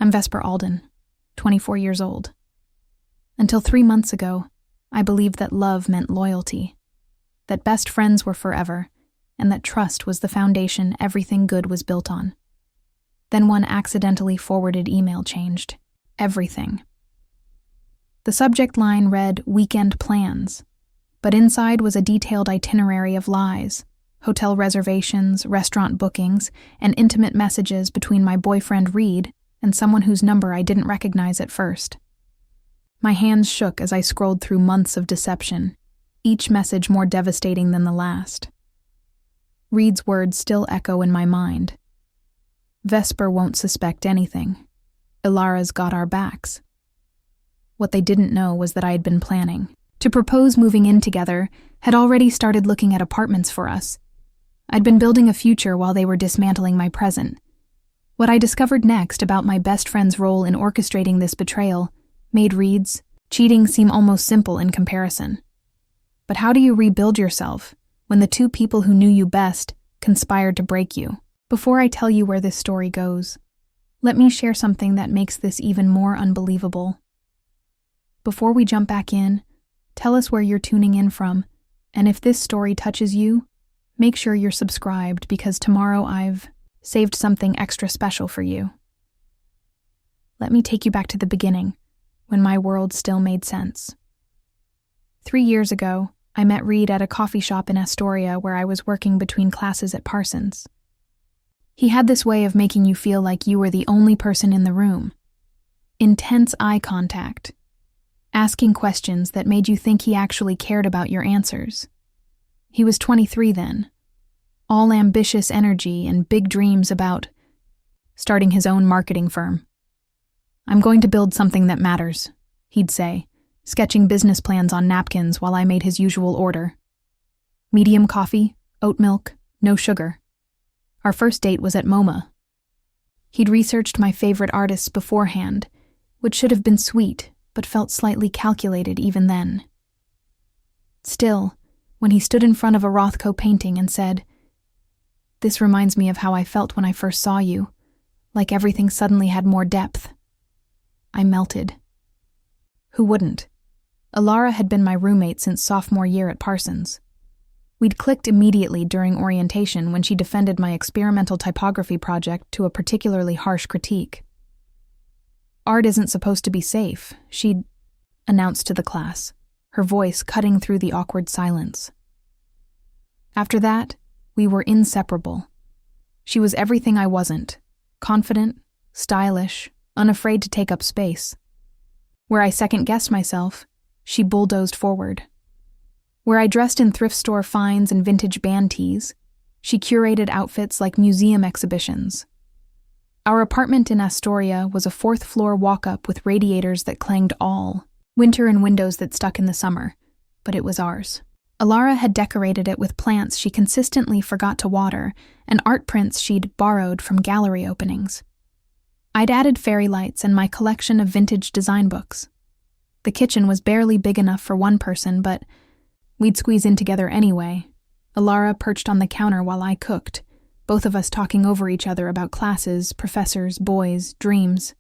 I'm Vesper Alden, 24 years old. Until 3 months ago, I believed that love meant loyalty, that best friends were forever, and that trust was the foundation everything good was built on. Then one accidentally forwarded email changed everything. The subject line read "Weekend Plans," but inside was a detailed itinerary of lies, hotel reservations, restaurant bookings, and intimate messages between my boyfriend Reed and someone whose number I didn't recognize at first. My hands shook as I scrolled through months of deception, each message more devastating than the last. Reed's words still echo in my mind. Vesper won't suspect anything. Ilara's got our backs. What they didn't know was that I had been planning to propose moving in together, had already started looking at apartments for us. I'd been building a future while they were dismantling my present. What I discovered next about my best friend's role in orchestrating this betrayal made Reed's cheating seem almost simple in comparison. But how do you rebuild yourself when the two people who knew you best conspired to break you? Before I tell you where this story goes, let me share something that makes this even more unbelievable. Before we jump back in, tell us where you're tuning in from, and if this story touches you, make sure you're subscribed because tomorrow I've saved something extra special for you. Let me take you back to the beginning, when my world still made sense. 3 years ago, I met Reed at a coffee shop in Astoria where I was working between classes at Parsons. He had this way of making you feel like you were the only person in the room. Intense eye contact, asking questions that made you think he actually cared about your answers. He was 23 then, all ambitious energy and big dreams about starting his own marketing firm. "I'm going to build something that matters," he'd say, sketching business plans on napkins while I made his usual order. Medium coffee, oat milk, no sugar. Our first date was at MoMA. He'd researched my favorite artists beforehand, which should have been sweet, but felt slightly calculated even then. Still, when he stood in front of a Rothko painting and said, "This reminds me of how I felt when I first saw you, like everything suddenly had more depth," I melted. Who wouldn't? Ilara had been my roommate since sophomore year at Parsons. We'd clicked immediately during orientation when she defended my experimental typography project to a particularly harsh critique. "Art isn't supposed to be safe," she'd announced to the class, her voice cutting through the awkward silence. After that, we were inseparable. She was everything I wasn't: confident, stylish, unafraid to take up space. Where I second-guessed myself, she bulldozed forward. Where I dressed in thrift store finds and vintage band tees, she curated outfits like museum exhibitions. Our apartment in Astoria was a 4th-floor walk-up with radiators that clanged all, winter and windows that stuck in the summer, but it was ours. Ilara had decorated it with plants she consistently forgot to water and art prints she'd borrowed from gallery openings. I'd added fairy lights and my collection of vintage design books. The kitchen was barely big enough for one person, but we'd squeeze in together anyway. Ilara perched on the counter while I cooked, both of us talking over each other about classes, professors, boys, dreams.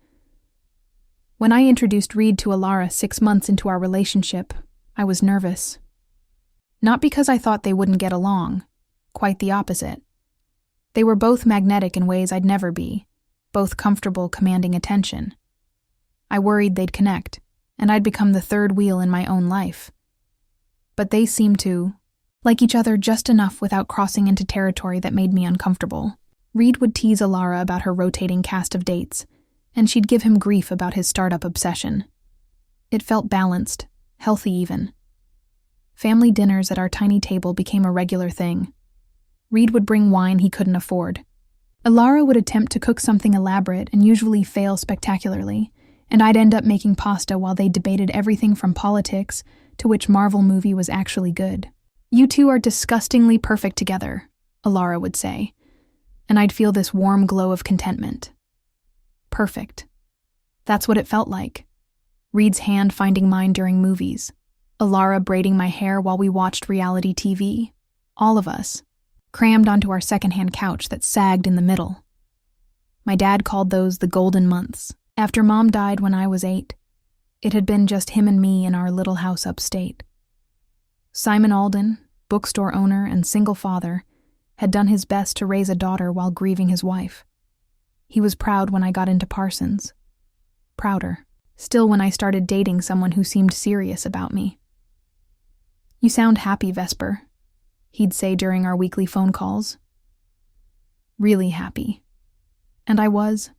When I introduced Reed to Ilara 6 months into our relationship, I was nervous. Not because I thought they wouldn't get along, quite the opposite. They were both magnetic in ways I'd never be, both comfortable commanding attention. I worried they'd connect, and I'd become the third wheel in my own life. But they seemed to like each other just enough without crossing into territory that made me uncomfortable. Reed would tease Ilara about her rotating cast of dates, and she'd give him grief about his startup obsession. It felt balanced, healthy even. Family dinners at our tiny table became a regular thing. Reed would bring wine he couldn't afford. Ilara would attempt to cook something elaborate and usually fail spectacularly, and I'd end up making pasta while they debated everything from politics to which Marvel movie was actually good. "You two are disgustingly perfect together," Ilara would say, and I'd feel this warm glow of contentment. Perfect. That's what it felt like. Reed's hand finding mine during movies. Ilara braiding my hair while we watched reality TV. All of us, crammed onto our secondhand couch that sagged in the middle. My dad called those the golden months, After Mom died when I was 8, it had been just him and me in our little house upstate. Simon Alden, bookstore owner and single father, had done his best to raise a daughter while grieving his wife. He was proud when I got into Parsons. Prouder, still, when I started dating someone who seemed serious about me. "You sound happy, Vesper," he'd say during our weekly phone calls. Really happy. And I was.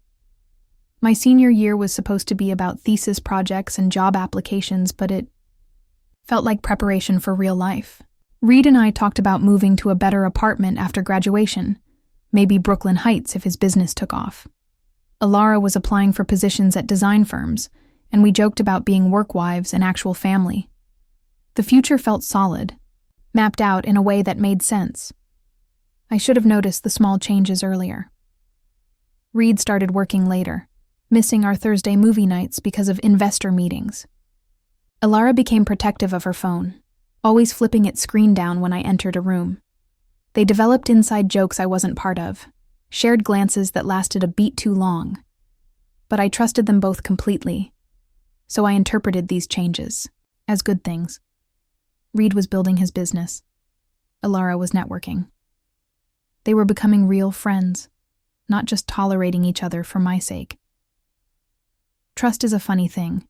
My senior year was supposed to be about thesis projects and job applications, but it felt like preparation for real life. Reed and I talked about moving to a better apartment after graduation, maybe Brooklyn Heights if his business took off. Alara was applying for positions at design firms, and we joked about being work wives and actual family. The future felt solid, mapped out in a way that made sense. I should have noticed the small changes earlier. Reed started working later, missing our Thursday movie nights because of investor meetings. Alara became protective of her phone, always flipping its screen down when I entered a room. They developed inside jokes I wasn't part of, shared glances that lasted a beat too long. But I trusted them both completely, so I interpreted these changes as good things. Reed was building his business. Alara was networking. They were becoming real friends, not just tolerating each other for my sake. Trust is a funny thing.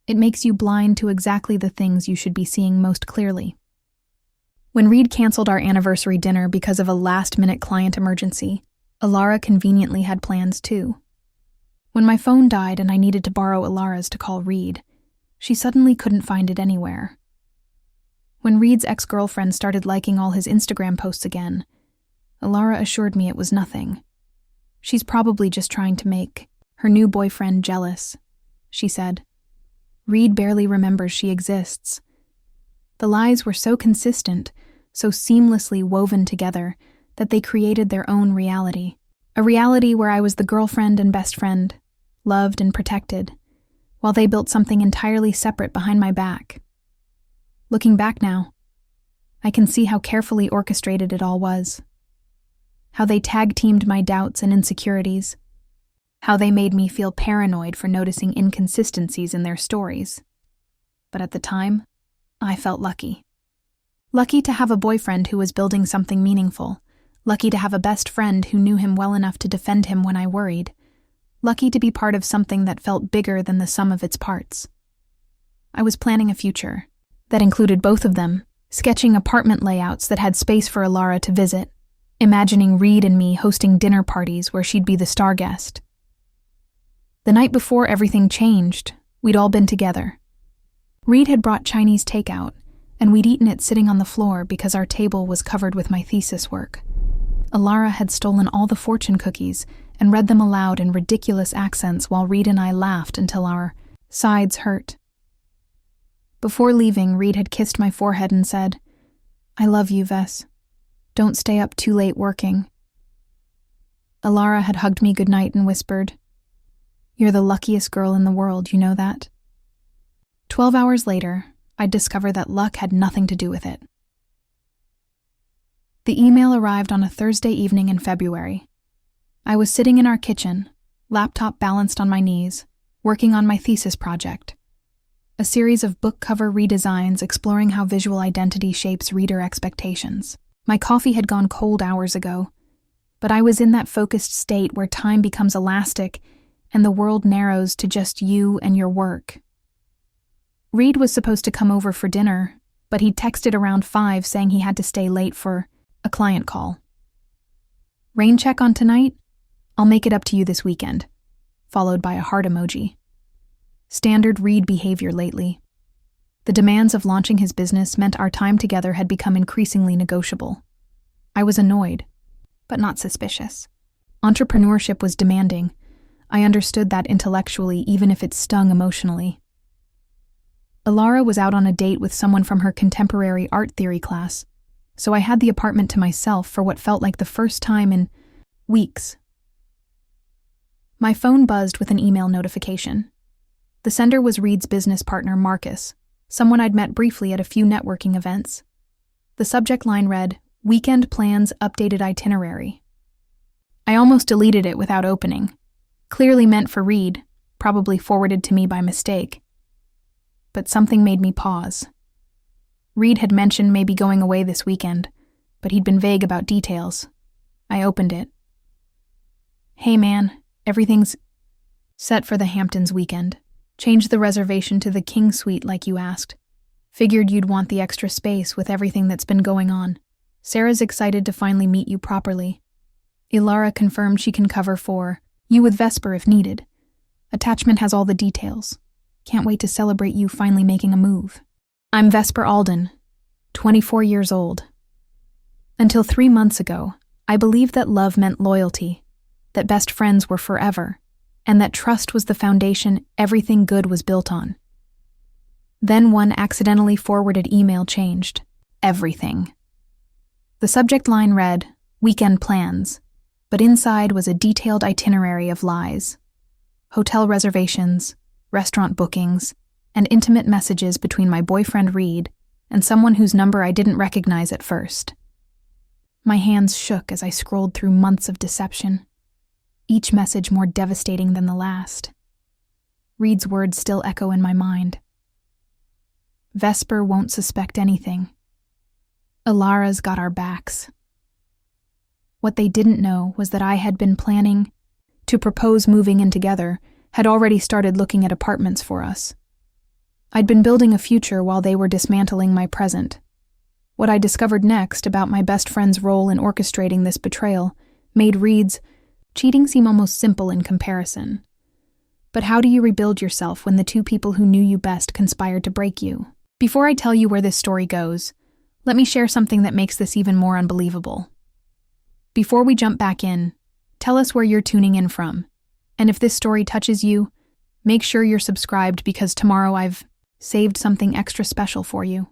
It makes you blind to exactly the things you should be seeing most clearly. When Reed canceled our anniversary dinner because of a last-minute client emergency, Alara conveniently had plans too. When my phone died and I needed to borrow Alara's to call Reed, she suddenly couldn't find it anywhere. When Reed's ex-girlfriend started liking all his Instagram posts again, Alara assured me it was nothing. "She's probably just trying to make her new boyfriend jealous," she said. Reed barely remembers she exists. The lies were so consistent, so seamlessly woven together, that they created their own reality. A reality where I was the girlfriend and best friend, loved and protected, while they built something entirely separate behind my back. Looking back now, I can see how carefully orchestrated it all was. How they tag-teamed my doubts and insecurities. How they made me feel paranoid for noticing inconsistencies in their stories. But at the time, I felt lucky. Lucky to have a boyfriend who was building something meaningful. Lucky to have a best friend who knew him well enough to defend him when I worried. Lucky to be part of something that felt bigger than the sum of its parts. I was planning a future that included both of them, sketching apartment layouts that had space for Alara to visit, imagining Reed and me hosting dinner parties where she'd be the star guest. The night before everything changed, we'd all been together. Reed had brought Chinese takeout, and we'd eaten it sitting on the floor because our table was covered with my thesis work. Alara had stolen all the fortune cookies and read them aloud in ridiculous accents while Reed and I laughed until our sides hurt. Before leaving, Reed had kissed my forehead and said, "I love you, Vess. Don't stay up too late working." Alara had hugged me goodnight and whispered, "You're the luckiest girl in the world, you know that?" 12 hours later, I'd discovered that luck had nothing to do with it. The email arrived on a Thursday evening in February. I was sitting in our kitchen, laptop balanced on my knees, working on my thesis project. A series of book cover redesigns exploring how visual identity shapes reader expectations. My coffee had gone cold hours ago, but I was in that focused state where time becomes elastic and the world narrows to just you and your work. Reed was supposed to come over for dinner, but he texted around 5 saying he had to stay late for a client call. "Rain check on tonight? I'll make it up to you this weekend," followed by a heart emoji. Standard Reed behavior lately. The demands of launching his business meant our time together had become increasingly negotiable. I was annoyed, but not suspicious. Entrepreneurship was demanding. I understood that intellectually, even if it stung emotionally. Alara was out on a date with someone from her contemporary art theory class, so I had the apartment to myself for what felt like the first time in weeks. My phone buzzed with an email notification. The sender was Reed's business partner, Marcus, someone I'd met briefly at a few networking events. The subject line read, "Weekend plans updated itinerary." I almost deleted it without opening. Clearly meant for Reed, probably forwarded to me by mistake. But something made me pause. Reed had mentioned maybe going away this weekend, but he'd been vague about details. I opened it. "Hey man, everything's set for the Hamptons weekend. Changed the reservation to the King Suite like you asked. Figured you'd want the extra space with everything that's been going on. Sarah's excited to finally meet you properly. Ilara confirmed she can cover for you with Vesper if needed. Attachment has all the details. Can't wait to celebrate you finally making a move. I'm Vesper Alden, 24 years old. Until 3 months ago, I believed that love meant loyalty, that best friends were forever, and that trust was the foundation everything good was built on. Then one accidentally forwarded email changed everything. The subject line read, "Weekend plans," but inside was a detailed itinerary of lies. Hotel reservations, restaurant bookings, and intimate messages between my boyfriend Reed and someone whose number I didn't recognize at first. My hands shook as I scrolled through months of deception, each message more devastating than the last. Reed's words still echo in my mind. Vesper won't suspect anything. Ilara's got our backs. What they didn't know was that I had been planning to propose moving in together, had already started looking at apartments for us. I'd been building a future while they were dismantling my present. What I discovered next about my best friend's role in orchestrating this betrayal made Reed's cheating seem almost simple in comparison. But how do you rebuild yourself when the two people who knew you best conspired to break you? Before I tell you where this story goes, let me share something that makes this even more unbelievable. Before we jump back in, tell us where you're tuning in from. And if this story touches you, make sure you're subscribed because tomorrow I've saved something extra special for you.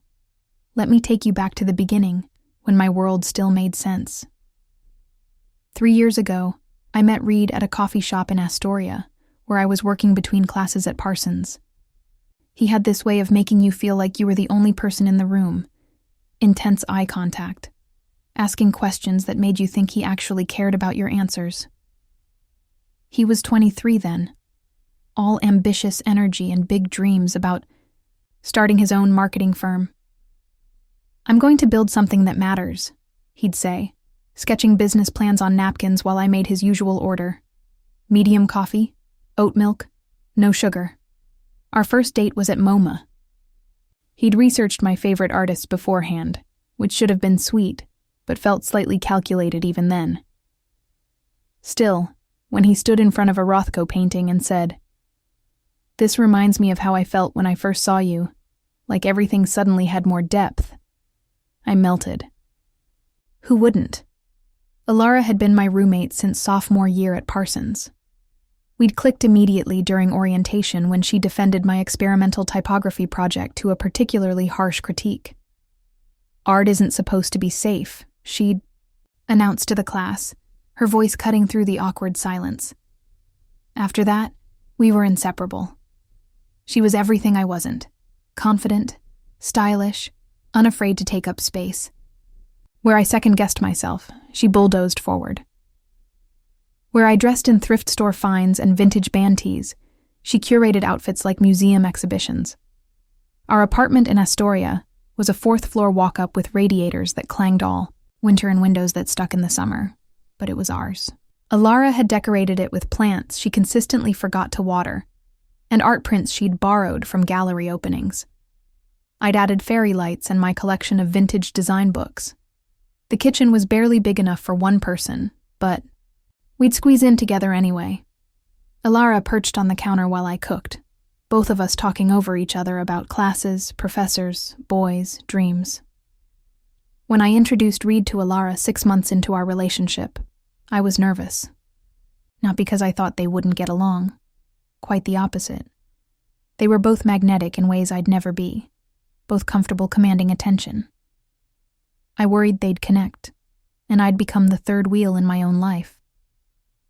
Let me take you back to the beginning, when my world still made sense. 3 years ago, I met Reed at a coffee shop in Astoria, where I was working between classes at Parsons. He had this way of making you feel like you were the only person in the room. Intense eye contact, asking questions that made you think he actually cared about your answers. He was 23 then, all ambitious energy and big dreams about starting his own marketing firm. "I'm going to build something that matters," he'd say, sketching business plans on napkins while I made his usual order. Medium coffee, oat milk, no sugar. Our first date was at MoMA. He'd researched my favorite artists beforehand, which should have been sweet, but felt slightly calculated even then. Still, when he stood in front of a Rothko painting and said, "This reminds me of how I felt when I first saw you, like everything suddenly had more depth," I melted. Who wouldn't? Ilara had been my roommate since sophomore year at Parsons. We'd clicked immediately during orientation when she defended my experimental typography project to a particularly harsh critique. "Art isn't supposed to be safe," she'd announced to the class, her voice cutting through the awkward silence. After that, we were inseparable. She was everything I wasn't: confident, stylish, unafraid to take up space. Where I second-guessed myself, she bulldozed forward. Where I dressed in thrift store finds and vintage band tees, she curated outfits like museum exhibitions. Our apartment in Astoria was a 4th-floor walk-up with radiators that clanged all winter and windows that stuck in the summer, but it was ours. Ilara had decorated it with plants she consistently forgot to water, and art prints she'd borrowed from gallery openings. I'd added fairy lights and my collection of vintage design books. The kitchen was barely big enough for one person, but we'd squeeze in together anyway. Ilara perched on the counter while I cooked, both of us talking over each other about classes, professors, boys, dreams. When I introduced Reed to Ilara 6 months into our relationship, I was nervous. Not because I thought they wouldn't get along. Quite the opposite. They were both magnetic in ways I'd never be, both comfortable commanding attention. I worried they'd connect, and I'd become the third wheel in my own life.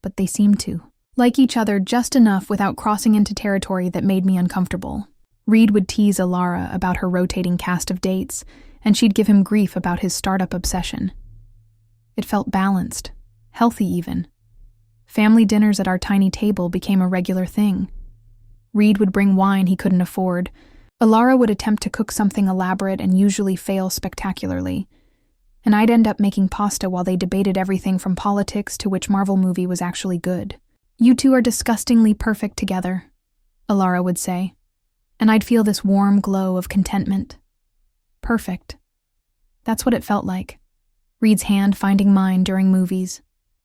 But they seemed to. Like each other just enough without crossing into territory that made me uncomfortable. Reed would tease Ilara about her rotating cast of dates, and she'd give him grief about his startup obsession. It felt balanced, healthy even. Family dinners at our tiny table became a regular thing, Reed would bring wine he couldn't afford. Alara would attempt to cook something elaborate and usually fail spectacularly. And I'd end up making pasta while they debated everything from politics to which Marvel movie was actually good. "You two are disgustingly perfect together," Alara would say, and I'd feel this warm glow of contentment. Perfect. That's what it felt like. Reed's hand finding mine during movies,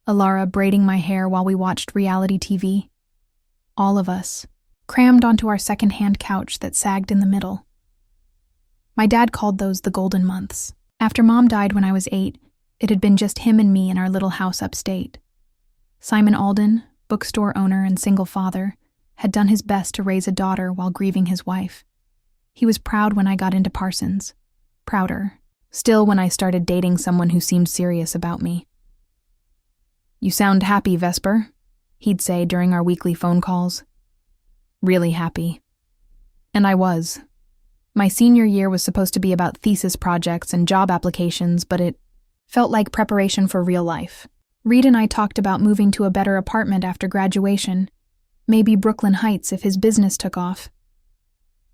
Alara braiding my hair while we watched reality TV. All of us, crammed onto our second-hand couch that sagged in the middle. My dad called those the golden months. After Mom died when I was 8, it had been just him and me in our little house upstate. Simon Alden, bookstore owner and single father, had done his best to raise a daughter while grieving his wife. He was proud when I got into Parsons. Prouder, still, when I started dating someone who seemed serious about me. "You sound happy, Vesper," he'd say during our weekly phone calls. Really happy. And I was. My senior year was supposed to be about thesis projects and job applications, but it felt like preparation for real life. Reed and I talked about moving to a better apartment after graduation, maybe Brooklyn Heights if his business took off.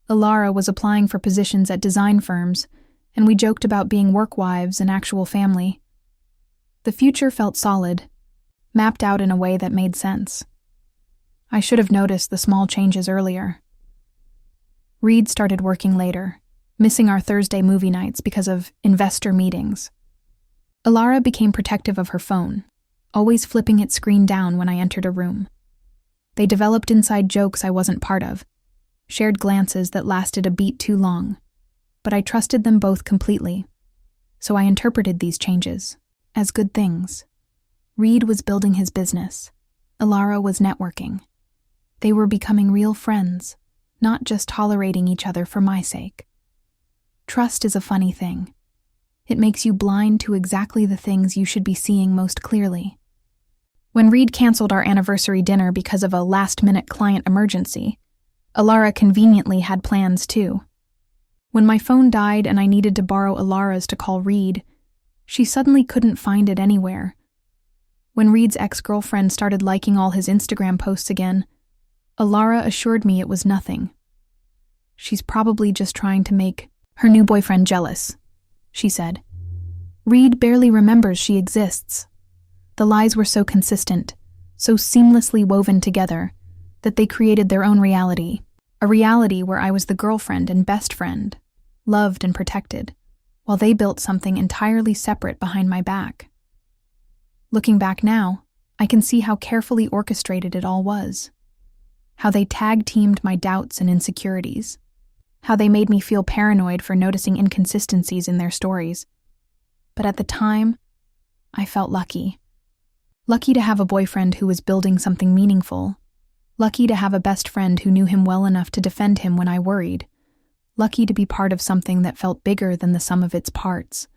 Alara was applying for positions at design firms, and we joked about being work wives and actual family. The future felt solid, mapped out in a way that made sense. I should have noticed the small changes earlier. Reed started working later, missing our Thursday movie nights because of investor meetings. Alara became protective of her phone, always flipping its screen down when I entered a room. They developed inside jokes I wasn't part of, shared glances that lasted a beat too long, but I trusted them both completely, so I interpreted these changes as good things. Reed was building his business. Alara was networking. They were becoming real friends, not just tolerating each other for my sake. Trust is a funny thing. It makes you blind to exactly the things you should be seeing most clearly. When Reed canceled our anniversary dinner because of a last-minute client emergency, Alara conveniently had plans too. When my phone died and I needed to borrow Alara's to call Reed, she suddenly couldn't find it anywhere. When Reed's ex-girlfriend started liking all his Instagram posts again, Alara assured me it was nothing. "She's probably just trying to make her new boyfriend jealous," she said. Reed barely remembers she exists. The lies were so consistent, so seamlessly woven together, that they created their own reality, a reality where I was the girlfriend and best friend, loved and protected, while they built something entirely separate behind my back. Looking back now, I can see how carefully orchestrated it all was. How they tag-teamed my doubts and insecurities. How they made me feel paranoid for noticing inconsistencies in their stories. But at the time, I felt lucky. Lucky to have a boyfriend who was building something meaningful. Lucky to have a best friend who knew him well enough to defend him when I worried. Lucky to be part of something that felt bigger than the sum of its parts.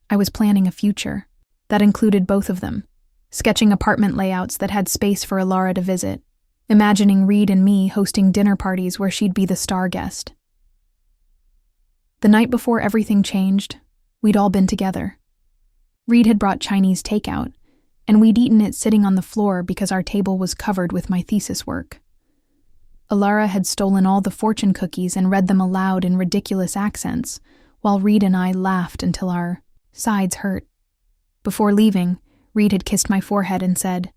I was planning a future. That included both of them. Sketching apartment layouts that had space for Alara to visit. Imagining Reed and me hosting dinner parties where she'd be the star guest. The night before everything changed, we'd all been together. Reed had brought Chinese takeout, and we'd eaten it sitting on the floor because our table was covered with my thesis work. Alara had stolen all the fortune cookies and read them aloud in ridiculous accents, while Reed and I laughed until our sides hurt. Before leaving, Reed had kissed my forehead and said,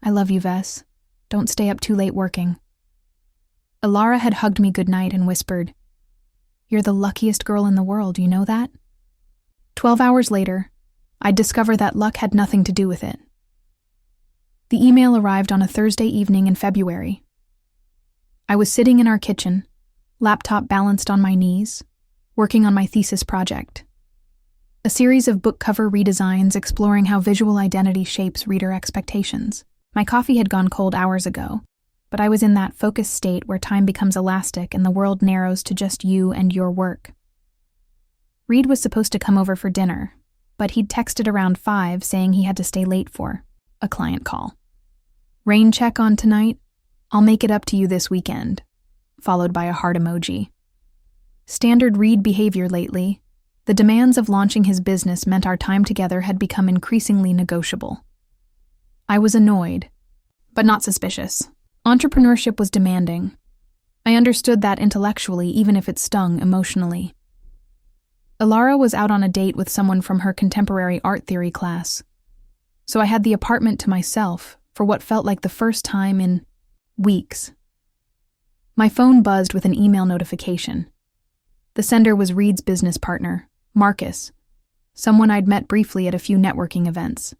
"I love you, Vess. Don't stay up too late working." Alara had hugged me goodnight and whispered, "You're the luckiest girl in the world, you know that?" 12 hours later, I'd discover that luck had nothing to do with it. The email arrived on a Thursday evening in February. I was sitting in our kitchen, laptop balanced on my knees, working on my thesis project. A series of book cover redesigns exploring how visual identity shapes reader expectations. My coffee had gone cold hours ago, but I was in that focused state where time becomes elastic and the world narrows to just you and your work. Reed was supposed to come over for dinner, but he'd texted around 5 saying he had to stay late for a client call. "Rain check on tonight? I'll make it up to you this weekend," followed by a heart emoji. Standard Reed behavior lately, the demands of launching his business meant our time together had become increasingly negotiable. I was annoyed, but not suspicious. Entrepreneurship was demanding. I understood that intellectually, even if it stung emotionally. Alara was out on a date with someone from her contemporary art theory class, so I had the apartment to myself for what felt like the first time in weeks. My phone buzzed with an email notification. The sender was Reed's business partner, Marcus, someone I'd met briefly at a few networking events.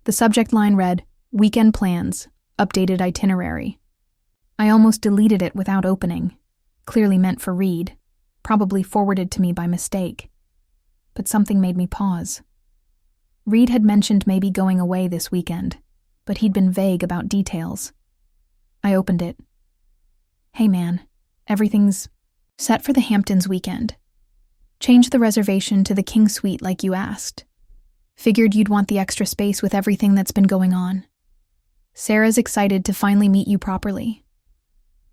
The subject line read, "Weekend plans, updated itinerary." I almost deleted it without opening, clearly meant for Reed, probably forwarded to me by mistake. But something made me pause. Reed had mentioned maybe going away this weekend, but he'd been vague about details. I opened it. "Hey man, everything's set for the Hamptons weekend. Changed the reservation to the King Suite like you asked. Figured you'd want the extra space with everything that's been going on. Sarah's excited to finally meet you properly.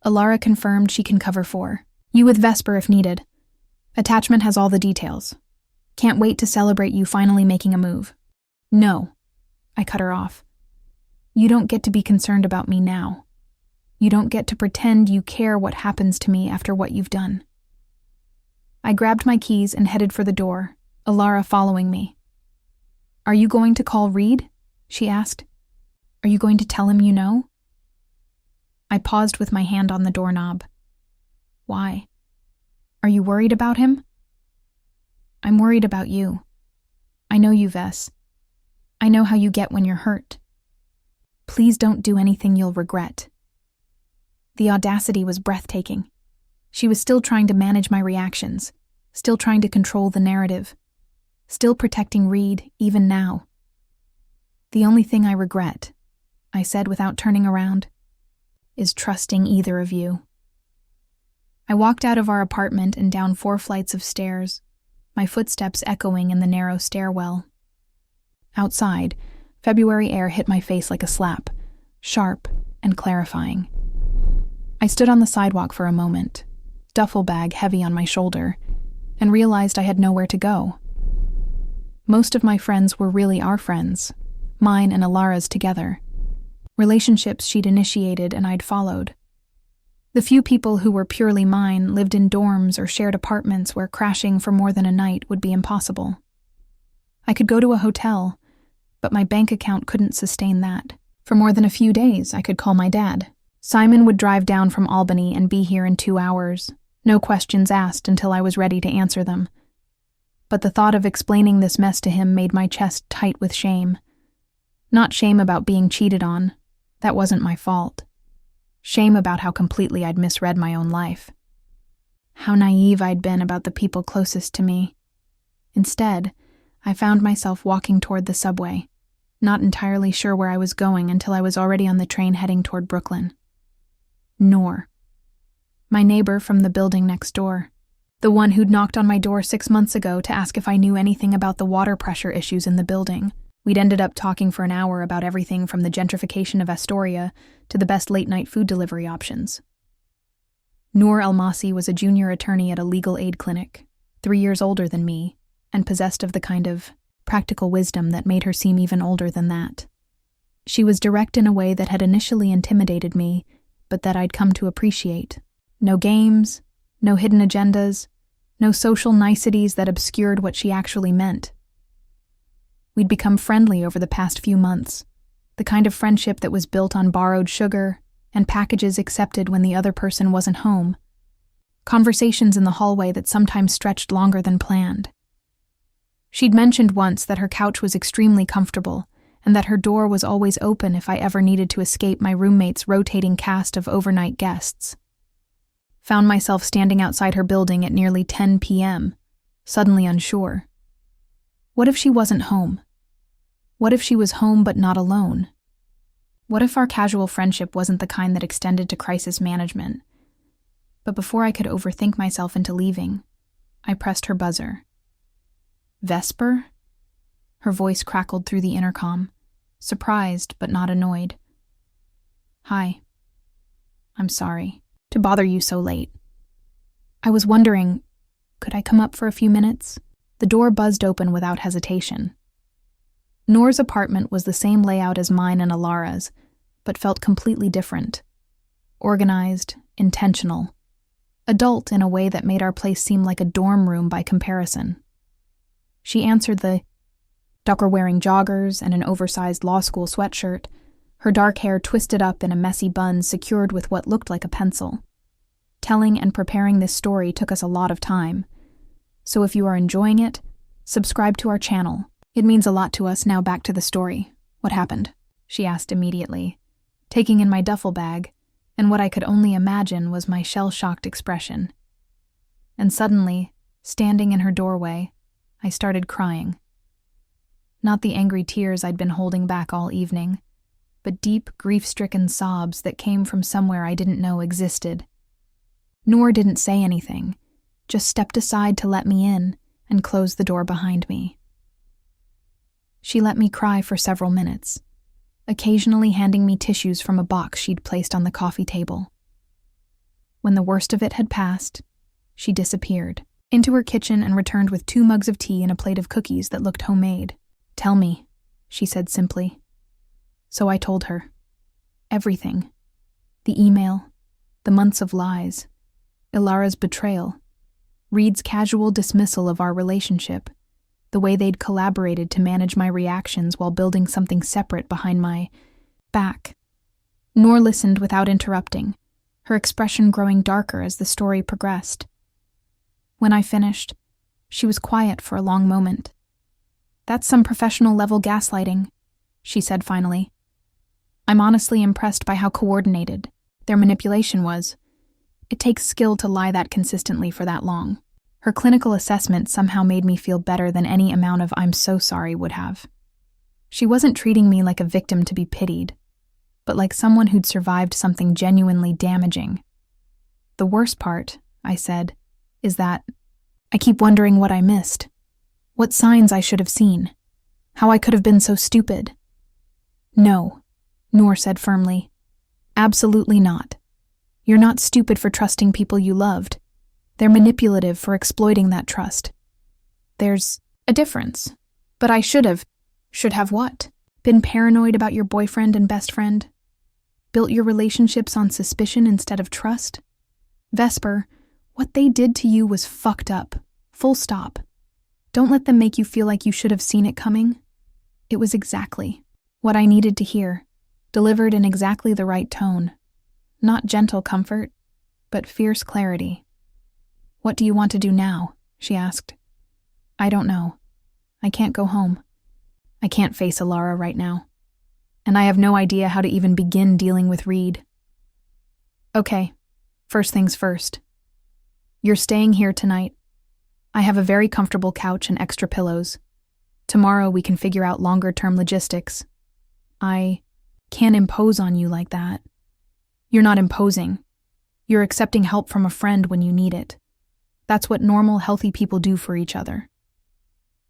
Alara confirmed she can cover for you with Vesper if needed. Attachment has all the details. Can't wait to celebrate you finally making a move." "No," I cut her off. "You don't get to be concerned about me now. You don't get to pretend you care what happens to me after what you've done." I grabbed my keys and headed for the door, Alara following me. "Are you going to call Reed?" she asked. "Are you going to tell him you know?" I paused with my hand on the doorknob. "Why? Are you worried about him?" "I'm worried about you. I know you, Vess. I know how you get when you're hurt. Please don't do anything you'll regret." The audacity was breathtaking. She was still trying to manage my reactions, still trying to control the narrative, still protecting Reed even now. "The only thing I regret," I said without turning around, "is trusting either of you." I walked out of our apartment and down 4 flights of stairs, my footsteps echoing in the narrow stairwell. Outside, February air hit my face like a slap, sharp and clarifying. I stood on the sidewalk for a moment, duffel bag heavy on my shoulder, and realized I had nowhere to go. Most of my friends were really our friends, mine and Alara's together. Relationships she'd initiated and I'd followed. The few people who were purely mine lived in dorms or shared apartments where crashing for more than a night would be impossible. I could go to a hotel, but my bank account couldn't sustain that. For more than a few days, I could call my dad. Simon would drive down from Albany and be here in 2 hours, no questions asked until I was ready to answer them. But the thought of explaining this mess to him made my chest tight with shame. Not shame about being cheated on. That wasn't my fault. Shame about how completely I'd misread my own life. How naive I'd been about the people closest to me. Instead, I found myself walking toward the subway, not entirely sure where I was going until I was already on the train heading toward Brooklyn. Noor. My neighbor from the building next door. The one who'd knocked on my door 6 months ago to ask if I knew anything about the water pressure issues in the building. We'd ended up talking for an hour about everything from the gentrification of Astoria to the best late-night food delivery options. Noor Almasi was a junior attorney at a legal aid clinic, 3 years older than me, and possessed of the kind of practical wisdom that made her seem even older than that. She was direct in a way that had initially intimidated me, but that I'd come to appreciate. No games, no hidden agendas, no social niceties that obscured what she actually meant. We'd become friendly over the past few months, the kind of friendship that was built on borrowed sugar and packages accepted when the other person wasn't home. Conversations in the hallway that sometimes stretched longer than planned. She'd mentioned once that her couch was extremely comfortable and that her door was always open if I ever needed to escape my roommate's rotating cast of overnight guests. Found myself standing outside her building at nearly 10 p.m., suddenly unsure. What if she wasn't home? What if she was home but not alone? What if our casual friendship wasn't the kind that extended to crisis management? But before I could overthink myself into leaving, I pressed her buzzer. Vesper? Her voice crackled through the intercom, surprised but not annoyed. Hi. I'm sorry to bother you so late. I was wondering, could I come up for a few minutes? The door buzzed open without hesitation. Noor's apartment was the same layout as mine and Alara's, but felt completely different. Organized, intentional, adult in a way that made our place seem like a dorm room by comparison. She answered the Tucker wearing joggers and an oversized law school sweatshirt, her dark hair twisted up in a messy bun secured with what looked like a pencil. Telling and preparing this story took us a lot of time, so if you are enjoying it, subscribe to our channel. It means a lot to us. Now back to the story. What happened? She asked immediately, taking in my duffel bag, and what I could only imagine was my shell-shocked expression. And suddenly, standing in her doorway, I started crying. Not the angry tears I'd been holding back all evening, but deep, grief-stricken sobs that came from somewhere I didn't know existed. Noor didn't say anything, just stepped aside to let me in and closed the door behind me. She let me cry for several minutes, occasionally handing me tissues from a box she'd placed on the coffee table. When the worst of it had passed, she disappeared into her kitchen and returned with 2 mugs of tea and a plate of cookies that looked homemade. "Tell me," she said simply. So I told her. Everything. The email, the months of lies, Ilara's betrayal, Reed's casual dismissal of our relationship, the way they'd collaborated to manage my reactions while building something separate behind my back. Noor listened without interrupting, her expression growing darker as the story progressed. When I finished, she was quiet for a long moment. "That's some professional-level gaslighting," she said finally. "I'm honestly impressed by how coordinated their manipulation was. It takes skill to lie that consistently for that long." Her clinical assessment somehow made me feel better than any amount of "I'm so sorry" would have. She wasn't treating me like a victim to be pitied, but like someone who'd survived something genuinely damaging. "The worst part," I said, "is that I keep wondering what I missed. What signs I should have seen. How I could have been so stupid." "No," Noor said firmly. "Absolutely not. You're not stupid for trusting people you loved. They're manipulative for exploiting that trust. There's a difference. But I should have what? Been paranoid about your boyfriend and best friend? Built your relationships on suspicion instead of trust? Vesper, what they did to you was fucked up. Full stop. Don't let them make you feel like you should have seen it coming. It was exactly what I needed to hear, delivered in exactly the right tone. Not gentle comfort, but fierce clarity. "What do you want to do now?" she asked. "I don't know. I can't go home. I can't face Ilara right now. And I have no idea how to even begin dealing with Reed." "Okay, first things first. You're staying here tonight. I have a very comfortable couch and extra pillows. Tomorrow we can figure out longer-term logistics. I can't impose on you like that." "You're not imposing. You're accepting help from a friend when you need it. That's what normal, healthy people do for each other."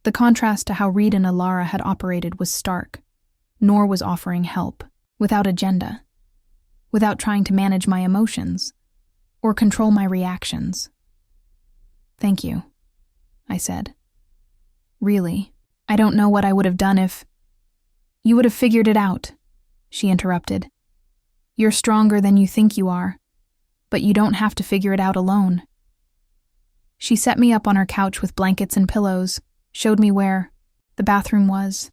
The contrast to how Reed and Ilara had operated was stark. Noor was offering help, without agenda, without trying to manage my emotions, or control my reactions. "Thank you," I said. "Really, I don't know what I would have done if—" "You would have figured it out," she interrupted. "You're stronger than you think you are, but you don't have to figure it out alone." She set me up on her couch with blankets and pillows, showed me where the bathroom was,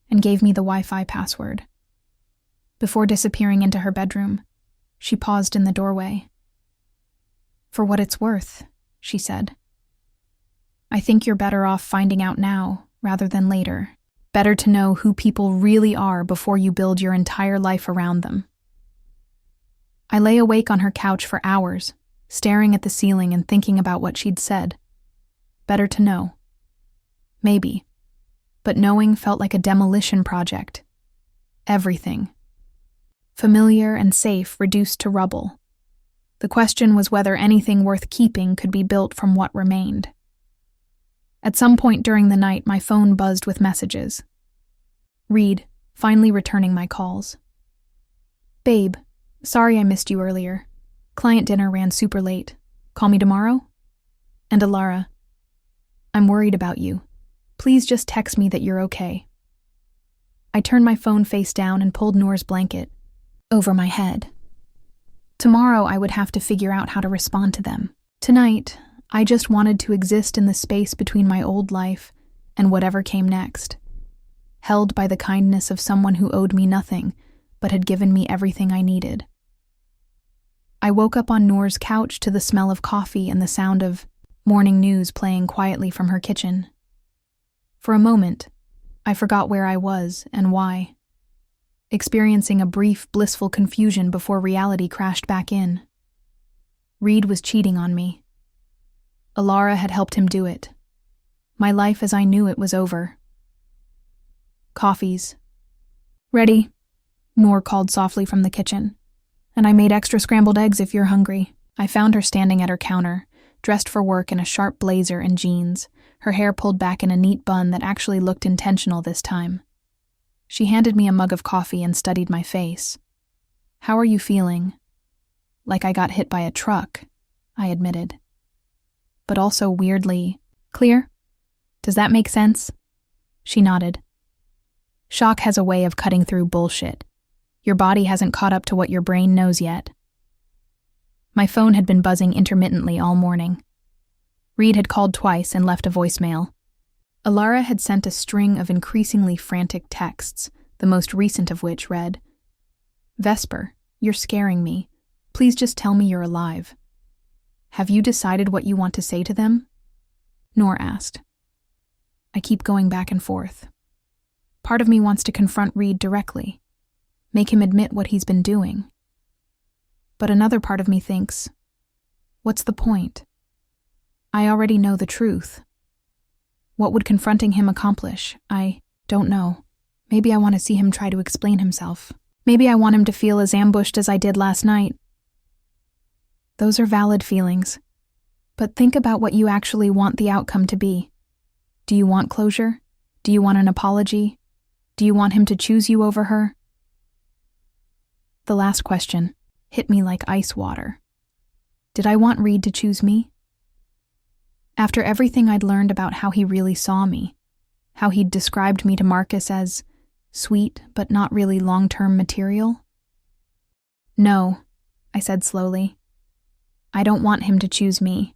and gave me the Wi-Fi password. Before disappearing into her bedroom, she paused in the doorway. "For what it's worth," she said, "I think you're better off finding out now rather than later. Better to know who people really are before you build your entire life around them." I lay awake on her couch for hours, staring at the ceiling and thinking about what she'd said. Better to know. Maybe. But knowing felt like a demolition project. Everything. Familiar and safe reduced to rubble. The question was whether anything worth keeping could be built from what remained. At some point during the night, my phone buzzed with messages. Reed, finally returning my calls. "Babe, sorry I missed you earlier. Client dinner ran super late. Call me tomorrow?" And Ilara, "I'm worried about you. Please just text me that you're okay." I turned my phone face down and pulled Noor's blanket over my head. Tomorrow I would have to figure out how to respond to them. Tonight, I just wanted to exist in the space between my old life and whatever came next, held by the kindness of someone who owed me nothing but had given me everything I needed. I woke up on Noor's couch to the smell of coffee and the sound of morning news playing quietly from her kitchen. For a moment, I forgot where I was and why, experiencing a brief, blissful confusion before reality crashed back in. Reed was cheating on me. Alara had helped him do it. My life as I knew it was over. Coffees. Ready, Noor called softly from the kitchen. And I made extra scrambled eggs if you're hungry. I found her standing at her counter, dressed for work in a sharp blazer and jeans, her hair pulled back in a neat bun that actually looked intentional this time. She handed me a mug of coffee and studied my face. How are you feeling? Like I got hit by a truck, I admitted. But also weirdly, clear? Does that make sense? She nodded. Shock has a way of cutting through bullshit. Your body hasn't caught up to what your brain knows yet. My phone had been buzzing intermittently all morning. Reed had called twice and left a voicemail. Alara had sent a string of increasingly frantic texts, the most recent of which read, "Vesper, you're scaring me. Please just tell me you're alive. Have you decided what you want to say to them?" Noor asked. I keep going back and forth. Part of me wants to confront Reed directly, make him admit what he's been doing. But another part of me thinks, what's the point? I already know the truth. What would confronting him accomplish? I don't know. Maybe I want to see him try to explain himself. Maybe I want him to feel as ambushed as I did last night. Those are valid feelings. But think about what you actually want the outcome to be. Do you want closure? Do you want an apology? Do you want him to choose you over her? The last question hit me like ice water. Did I want Reed to choose me? After everything I'd learned about how he really saw me, how he'd described me to Marcus as sweet but not really long-term material? No, I said slowly. I don't want him to choose me.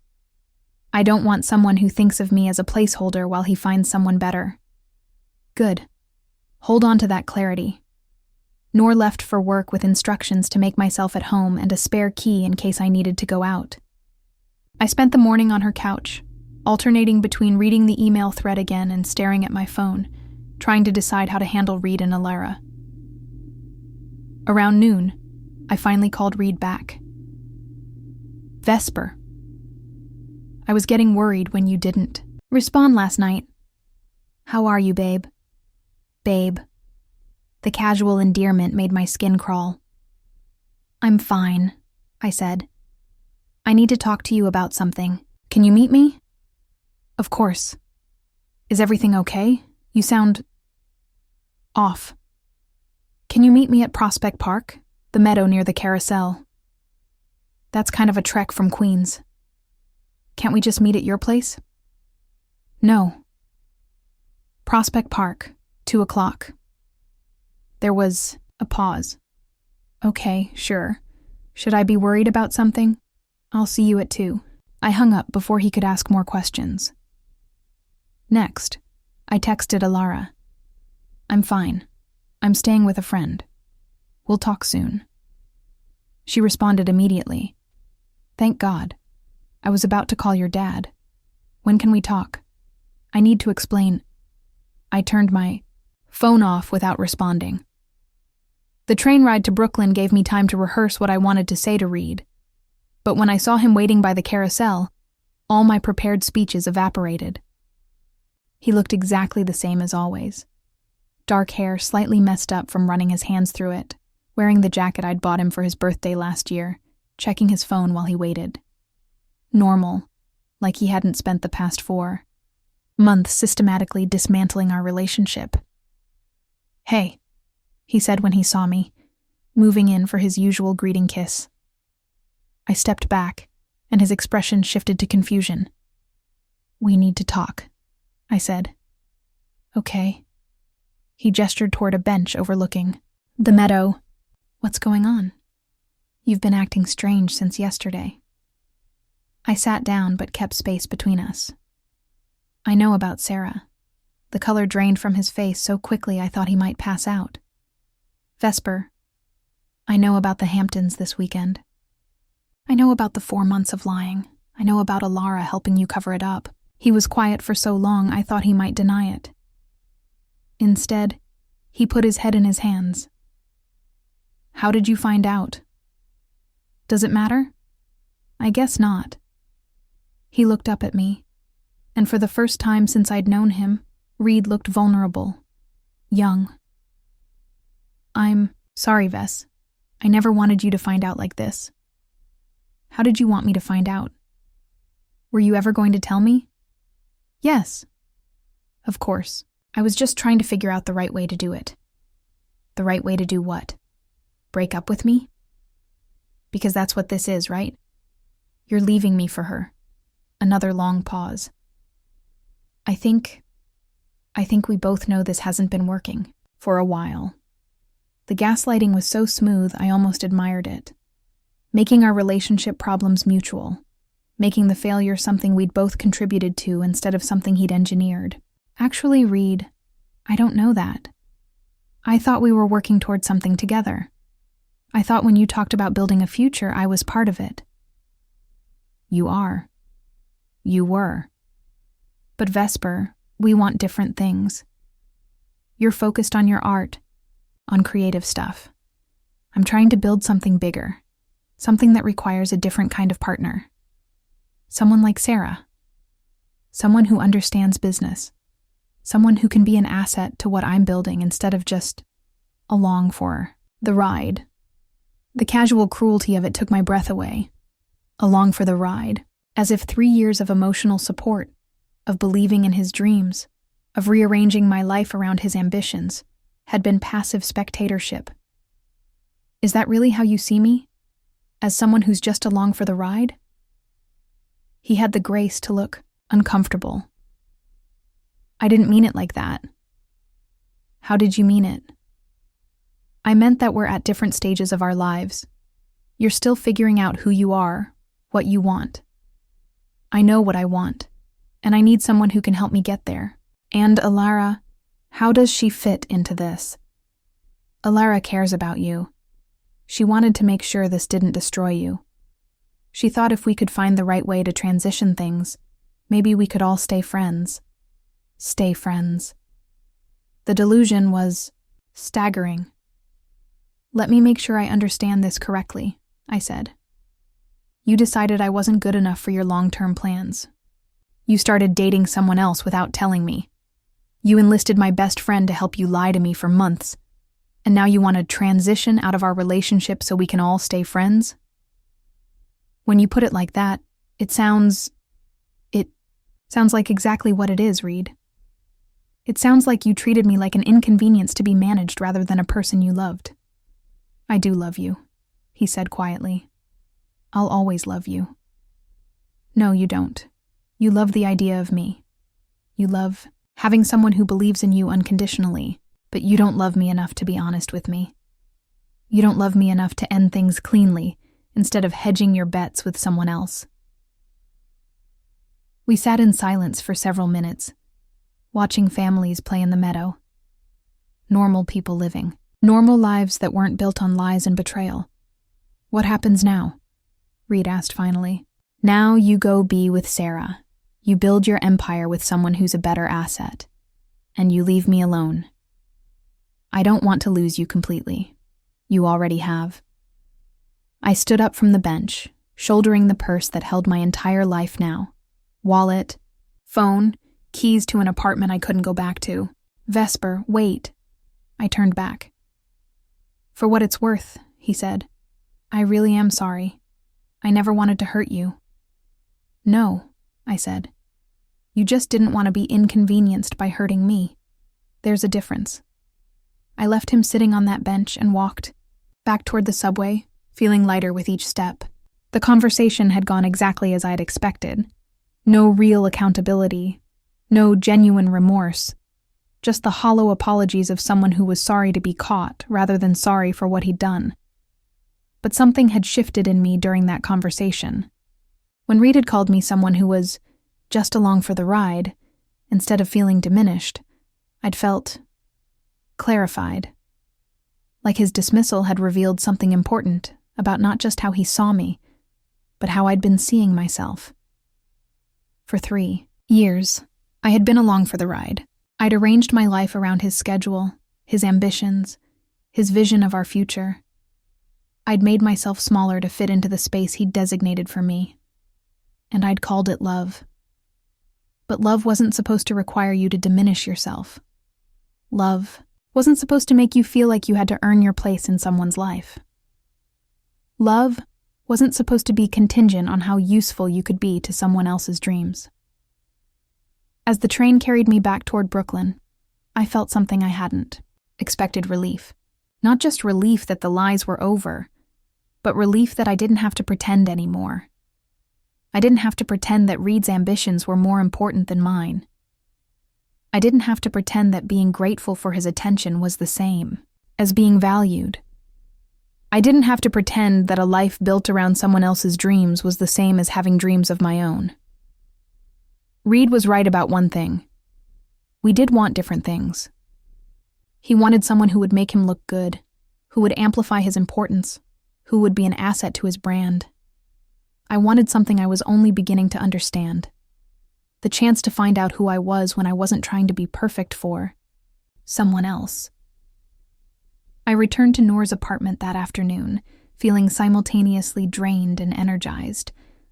I don't want someone who thinks of me as a placeholder while he finds someone better. Good. Hold on to that clarity. Noor left for work with instructions to make myself at home and a spare key in case I needed to go out. I spent the morning on her couch, alternating between reading the email thread again and staring at my phone, trying to decide how to handle Reed and Alara. Around noon, I finally called Reed back. Vesper. I was getting worried when you didn't respond last night. How are you, babe? Babe. The casual endearment made my skin crawl. I'm fine, I said. I need to talk to you about something. Can you meet me? Of course. Is everything okay? You sound off. Can you meet me at Prospect Park, the meadow near the carousel? That's kind of a trek from Queens. Can't we just meet at your place? No. Prospect Park, 2:00. There was a pause. Okay, sure. Should I be worried about something? I'll see you at 2. I hung up before he could ask more questions. Next, I texted Alara. I'm fine. I'm staying with a friend. We'll talk soon. She responded immediately. Thank God. I was about to call your dad. When can we talk? I need to explain. I turned my phone off without responding. The train ride to Brooklyn gave me time to rehearse what I wanted to say to Reed. But when I saw him waiting by the carousel, all my prepared speeches evaporated. He looked exactly the same as always. Dark hair slightly messed up from running his hands through it, wearing the jacket I'd bought him for his birthday last year, checking his phone while he waited. Normal, like he hadn't spent the past 4 months systematically dismantling our relationship. Hey, he said when he saw me, moving in for his usual greeting kiss. I stepped back, and his expression shifted to confusion. We need to talk, I said. Okay. He gestured toward a bench overlooking the meadow. What's going on? You've been acting strange since yesterday. I sat down but kept space between us. I know about Sarah. The color drained from his face so quickly I thought he might pass out. Vesper, I know about the Hamptons this weekend. I know about the 4 months of lying. I know about Alara helping you cover it up. He was quiet for so long I thought he might deny it. Instead, he put his head in his hands. How did you find out? Does it matter? I guess not. He looked up at me, and for the first time since I'd known him, Reed looked vulnerable, young. I'm sorry, Vess. I never wanted you to find out like this. How did you want me to find out? Were you ever going to tell me? Yes. Of course. I was just trying to figure out the right way to do it. The right way to do what? Break up with me? Because that's what this is, right? You're leaving me for her. Another long pause. I think we both know this hasn't been working for a while. The gaslighting was so smooth, I almost admired it. Making our relationship problems mutual. Making the failure something we'd both contributed to instead of something he'd engineered. Actually, Reed, I don't know that. I thought we were working towards something together. I thought when you talked about building a future, I was part of it. You are. You were. But Vesper, we want different things. You're focused on your art, on creative stuff. I'm trying to build something bigger, something that requires a different kind of partner. Someone like Sarah. Someone who understands business. Someone who can be an asset to what I'm building instead of just along for the ride. The casual cruelty of it took my breath away. Along for the ride, as if 3 years of emotional support, of believing in his dreams, of rearranging my life around his ambitions, had been passive spectatorship. Is that really how you see me? As someone who's just along for the ride? He had the grace to look uncomfortable. I didn't mean it like that. How did you mean it? I meant that we're at different stages of our lives. You're still figuring out who you are, what you want. I know what I want, and I need someone who can help me get there. And Alara, how does she fit into this? Alara cares about you. She wanted to make sure this didn't destroy you. She thought if we could find the right way to transition things, maybe we could all stay friends. Stay friends. The delusion was staggering. Let me make sure I understand this correctly, I said. You decided I wasn't good enough for your long-term plans. You started dating someone else without telling me. You enlisted my best friend to help you lie to me for months, and now you want to transition out of our relationship so we can all stay friends? When you put it like that, it sounds like exactly what it is, Reed. It sounds like you treated me like an inconvenience to be managed rather than a person you loved. I do love you, he said quietly. I'll always love you. No, you don't. You love the idea of me. You love having someone who believes in you unconditionally, but you don't love me enough to be honest with me. You don't love me enough to end things cleanly instead of hedging your bets with someone else. We sat in silence for several minutes, watching families play in the meadow. Normal people living. Normal lives that weren't built on lies and betrayal. What happens now? Reed asked finally. Now you go be with Sarah. You build your empire with someone who's a better asset. And you leave me alone. I don't want to lose you completely. You already have. I stood up from the bench, shouldering the purse that held my entire life now. Wallet, phone, keys to an apartment I couldn't go back to. Vesper, wait. I turned back. For what it's worth, he said. I really am sorry. I never wanted to hurt you. No, I said. You just didn't want to be inconvenienced by hurting me. There's a difference. I left him sitting on that bench and walked back toward the subway, feeling lighter with each step. The conversation had gone exactly as I'd expected. No real accountability, no genuine remorse, just the hollow apologies of someone who was sorry to be caught rather than sorry for what he'd done. But something had shifted in me during that conversation. When Reed had called me someone who was just along for the ride, instead of feeling diminished, I'd felt clarified. Like his dismissal had revealed something important about not just how he saw me, but how I'd been seeing myself. For 3 years, I had been along for the ride. I'd arranged my life around his schedule, his ambitions, his vision of our future. I'd made myself smaller to fit into the space he'd designated for me. And I'd called it love. But love wasn't supposed to require you to diminish yourself. Love wasn't supposed to make you feel like you had to earn your place in someone's life. Love wasn't supposed to be contingent on how useful you could be to someone else's dreams. As the train carried me back toward Brooklyn, I felt something I hadn't expected: relief. Not just relief that the lies were over, but relief that I didn't have to pretend anymore. I didn't have to pretend that Reed's ambitions were more important than mine. I didn't have to pretend that being grateful for his attention was the same as being valued. I didn't have to pretend that a life built around someone else's dreams was the same as having dreams of my own. Reed was right about one thing. We did want different things. He wanted someone who would make him look good, who would amplify his importance, who would be an asset to his brand. I wanted something I was only beginning to understand. The chance to find out who I was when I wasn't trying to be perfect for someone else. I returned to Noor's apartment that afternoon, feeling simultaneously drained and energized,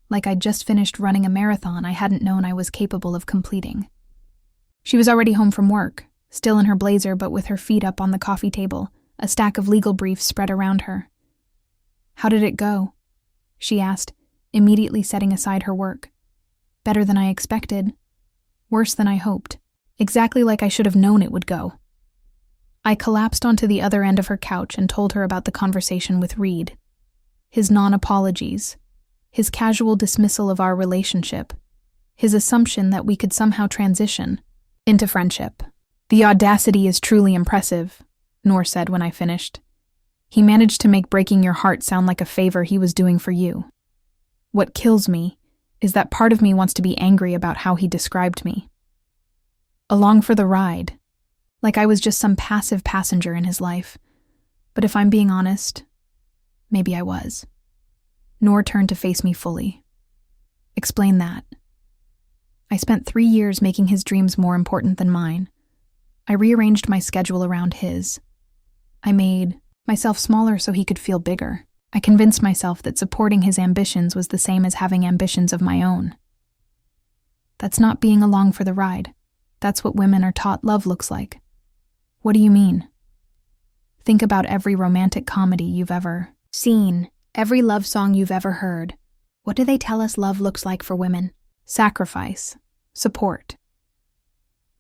like I'd just finished running a marathon I hadn't known I was capable of completing. She was already home from work, still in her blazer but with her feet up on the coffee table, a stack of legal briefs spread around her. "How did it go?" she asked, immediately setting aside her work. "Better than I expected. Worse than I hoped. Exactly like I should have known it would go." I collapsed onto the other end of her couch and told her about the conversation with Reed. His non-apologies, his casual dismissal of our relationship, his assumption that we could somehow transition into friendship. "The audacity is truly impressive," Noor said when I finished. "He managed to make breaking your heart sound like a favor he was doing for you. What kills me is that part of me wants to be angry about how he described me. Along for the ride, like I was just some passive passenger in his life. But if I'm being honest, maybe I was." Noor turned to face me fully. "Explain that." "I spent 3 years making his dreams more important than mine. I rearranged my schedule around his. I made myself smaller so he could feel bigger. I convinced myself that supporting his ambitions was the same as having ambitions of my own. That's not being along for the ride. That's what women are taught love looks like." "What do you mean?" "Think about every romantic comedy you've ever seen, every love song you've ever heard. What do they tell us love looks like for women? Sacrifice, support.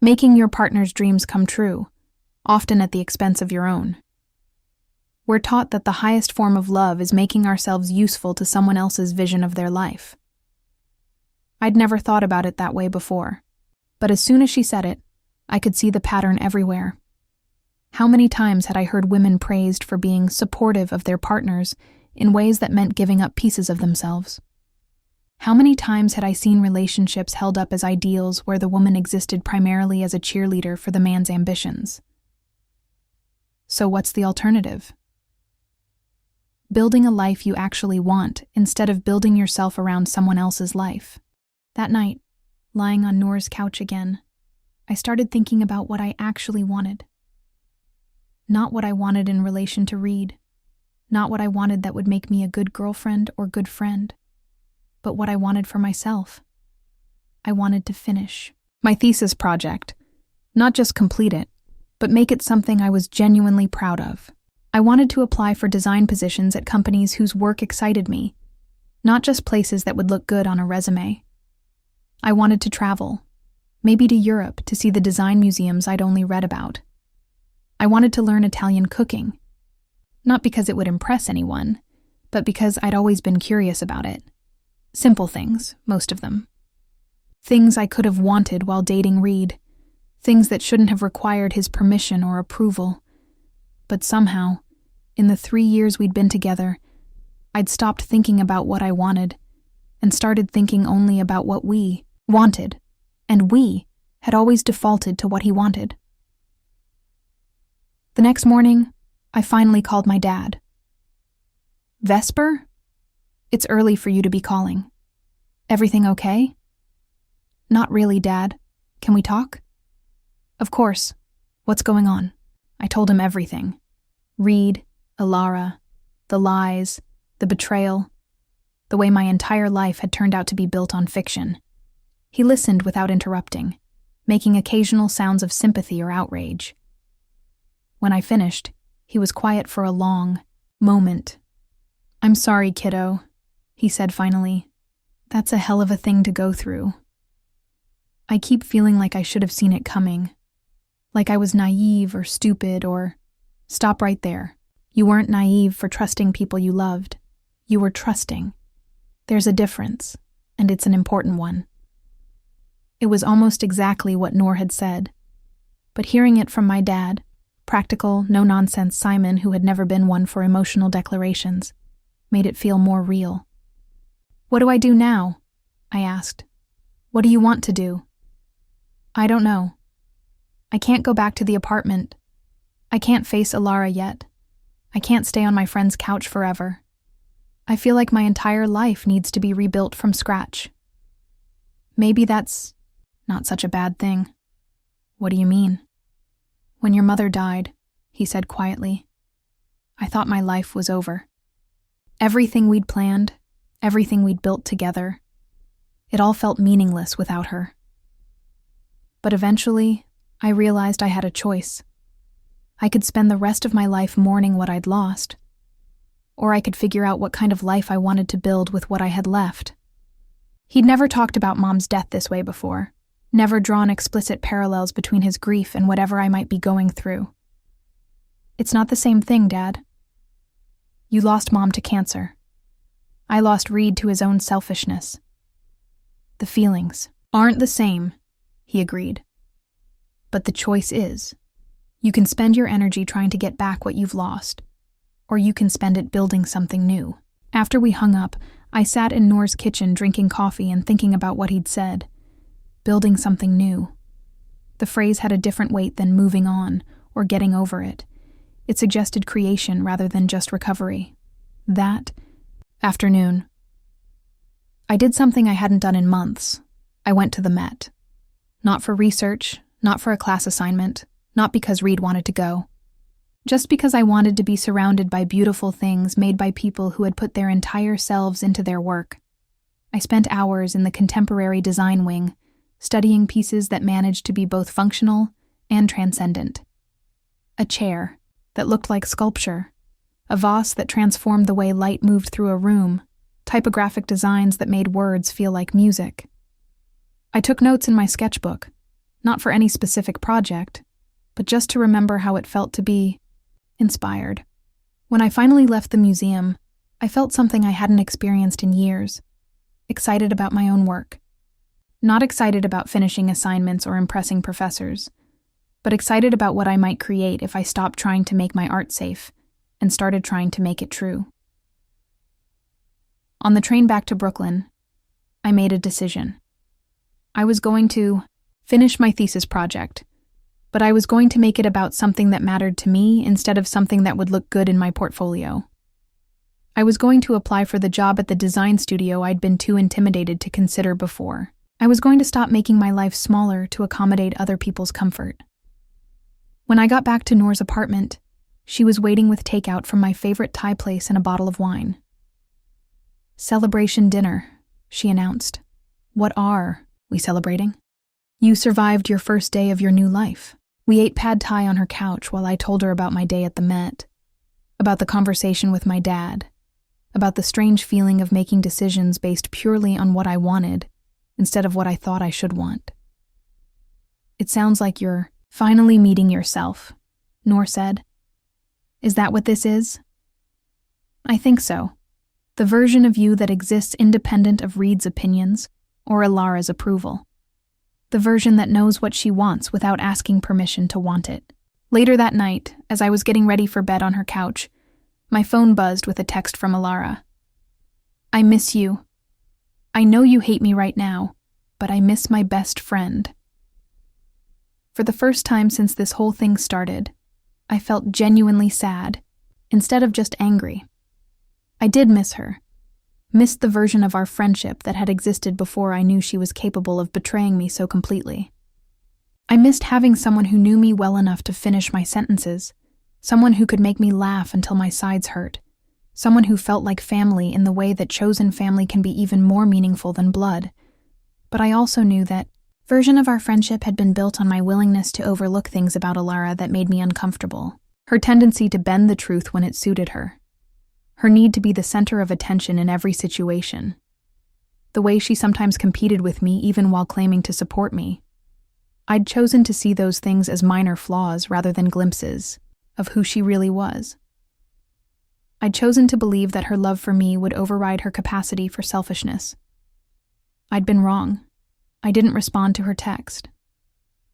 Making your partner's dreams come true, often at the expense of your own. We're taught that the highest form of love is making ourselves useful to someone else's vision of their life." I'd never thought about it that way before, but as soon as she said it, I could see the pattern everywhere. How many times had I heard women praised for being supportive of their partners in ways that meant giving up pieces of themselves? How many times had I seen relationships held up as ideals where the woman existed primarily as a cheerleader for the man's ambitions? So what's the alternative? Building a life you actually want instead of building yourself around someone else's life. That night, lying on Noor's couch again, I started thinking about what I actually wanted. Not what I wanted in relation to Reed, not what I wanted that would make me a good girlfriend or good friend, but what I wanted for myself. I wanted to finish my thesis project, not just complete it, but make it something I was genuinely proud of. I wanted to apply for design positions at companies whose work excited me, not just places that would look good on a resume. I wanted to travel, maybe to Europe to see the design museums I'd only read about. I wanted to learn Italian cooking, not because it would impress anyone, but because I'd always been curious about it. Simple things, most of them. Things I could have wanted while dating Reed, things that shouldn't have required his permission or approval. But somehow, in the 3 years we'd been together, I'd stopped thinking about what I wanted and started thinking only about what we wanted, and we had always defaulted to what he wanted. The next morning, I finally called my dad. "Vesper? It's early for you to be calling. Everything okay?" "Not really, Dad. Can we talk?" "Of course. What's going on?" I told him everything. Reed, Alara, the lies, the betrayal, the way my entire life had turned out to be built on fiction. He listened without interrupting, making occasional sounds of sympathy or outrage. When I finished, he was quiet for a long moment. "I'm sorry, kiddo," he said finally. "That's a hell of a thing to go through. I keep feeling like I should have seen it coming, like I was naive or stupid or—" "Stop right there. You weren't naive for trusting people you loved. You were trusting. There's a difference, and it's an important one." It was almost exactly what Noor had said, but hearing it from my dad, practical, no-nonsense Simon who had never been one for emotional declarations, made it feel more real. "What do I do now?" I asked. "What do you want to do?" "I don't know. I can't go back to the apartment. I can't face Alara yet. I can't stay on my friend's couch forever. I feel like my entire life needs to be rebuilt from scratch." "Maybe that's not such a bad thing." "What do you mean?" "When your mother died," he said quietly, "I thought my life was over. Everything we'd planned, everything we'd built together, it all felt meaningless without her. But eventually, I realized I had a choice. I could spend the rest of my life mourning what I'd lost, or I could figure out what kind of life I wanted to build with what I had left." He'd never talked about Mom's death this way before, never drawn explicit parallels between his grief and whatever I might be going through. "It's not the same thing, Dad. You lost Mom to cancer. I lost Reed to his own selfishness. The feelings aren't the same," he agreed. "But the choice is. You can spend your energy trying to get back what you've lost, or you can spend it building something new." After we hung up, I sat in Noor's kitchen drinking coffee and thinking about what he'd said. Building something new. The phrase had a different weight than moving on or getting over it. It suggested creation rather than just recovery. That afternoon, I did something I hadn't done in months. I went to the Met. Not for research, not for a class assignment, not because Reed wanted to go. Just because I wanted to be surrounded by beautiful things made by people who had put their entire selves into their work. I spent hours in the contemporary design wing, studying pieces that managed to be both functional and transcendent. A chair that looked like sculpture, a vase that transformed the way light moved through a room, typographic designs that made words feel like music. I took notes in my sketchbook, not for any specific project, but just to remember how it felt to be inspired. When I finally left the museum, I felt something I hadn't experienced in years. Excited about my own work. Not excited about finishing assignments or impressing professors, but excited about what I might create if I stopped trying to make my art safe and started trying to make it true. On the train back to Brooklyn, I made a decision. I was going to finish my thesis project, but I was going to make it about something that mattered to me instead of something that would look good in my portfolio. I was going to apply for the job at the design studio I'd been too intimidated to consider before. I was going to stop making my life smaller to accommodate other people's comfort. When I got back to Noor's apartment, she was waiting with takeout from my favorite Thai place and a bottle of wine. "Celebration dinner," she announced. "What are we celebrating?" "You survived your first day of your new life." We ate pad thai on her couch while I told her about my day at the Met, about the conversation with my dad, about the strange feeling of making decisions based purely on what I wanted instead of what I thought I should want. "It sounds like you're finally meeting yourself," Noor said. "Is that what this is?" "I think so. The version of you that exists independent of Reed's opinions or Alara's approval. The version that knows what she wants without asking permission to want it." Later that night, as I was getting ready for bed on her couch, my phone buzzed with a text from Alara. I miss you. I know you hate me right now, but I miss my best friend. For the first time since this whole thing started, I felt genuinely sad, instead of just angry. I did miss her. Missed the version of our friendship that had existed before I knew she was capable of betraying me so completely. I missed having someone who knew me well enough to finish my sentences, someone who could make me laugh until my sides hurt, someone who felt like family in the way that chosen family can be even more meaningful than blood. But I also knew that version of our friendship had been built on my willingness to overlook things about Alara that made me uncomfortable, her tendency to bend the truth when it suited her, her need to be the center of attention in every situation, the way she sometimes competed with me even while claiming to support me. I'd chosen to see those things as minor flaws rather than glimpses of who she really was. I'd chosen to believe that her love for me would override her capacity for selfishness. I'd been wrong. I didn't respond to her text.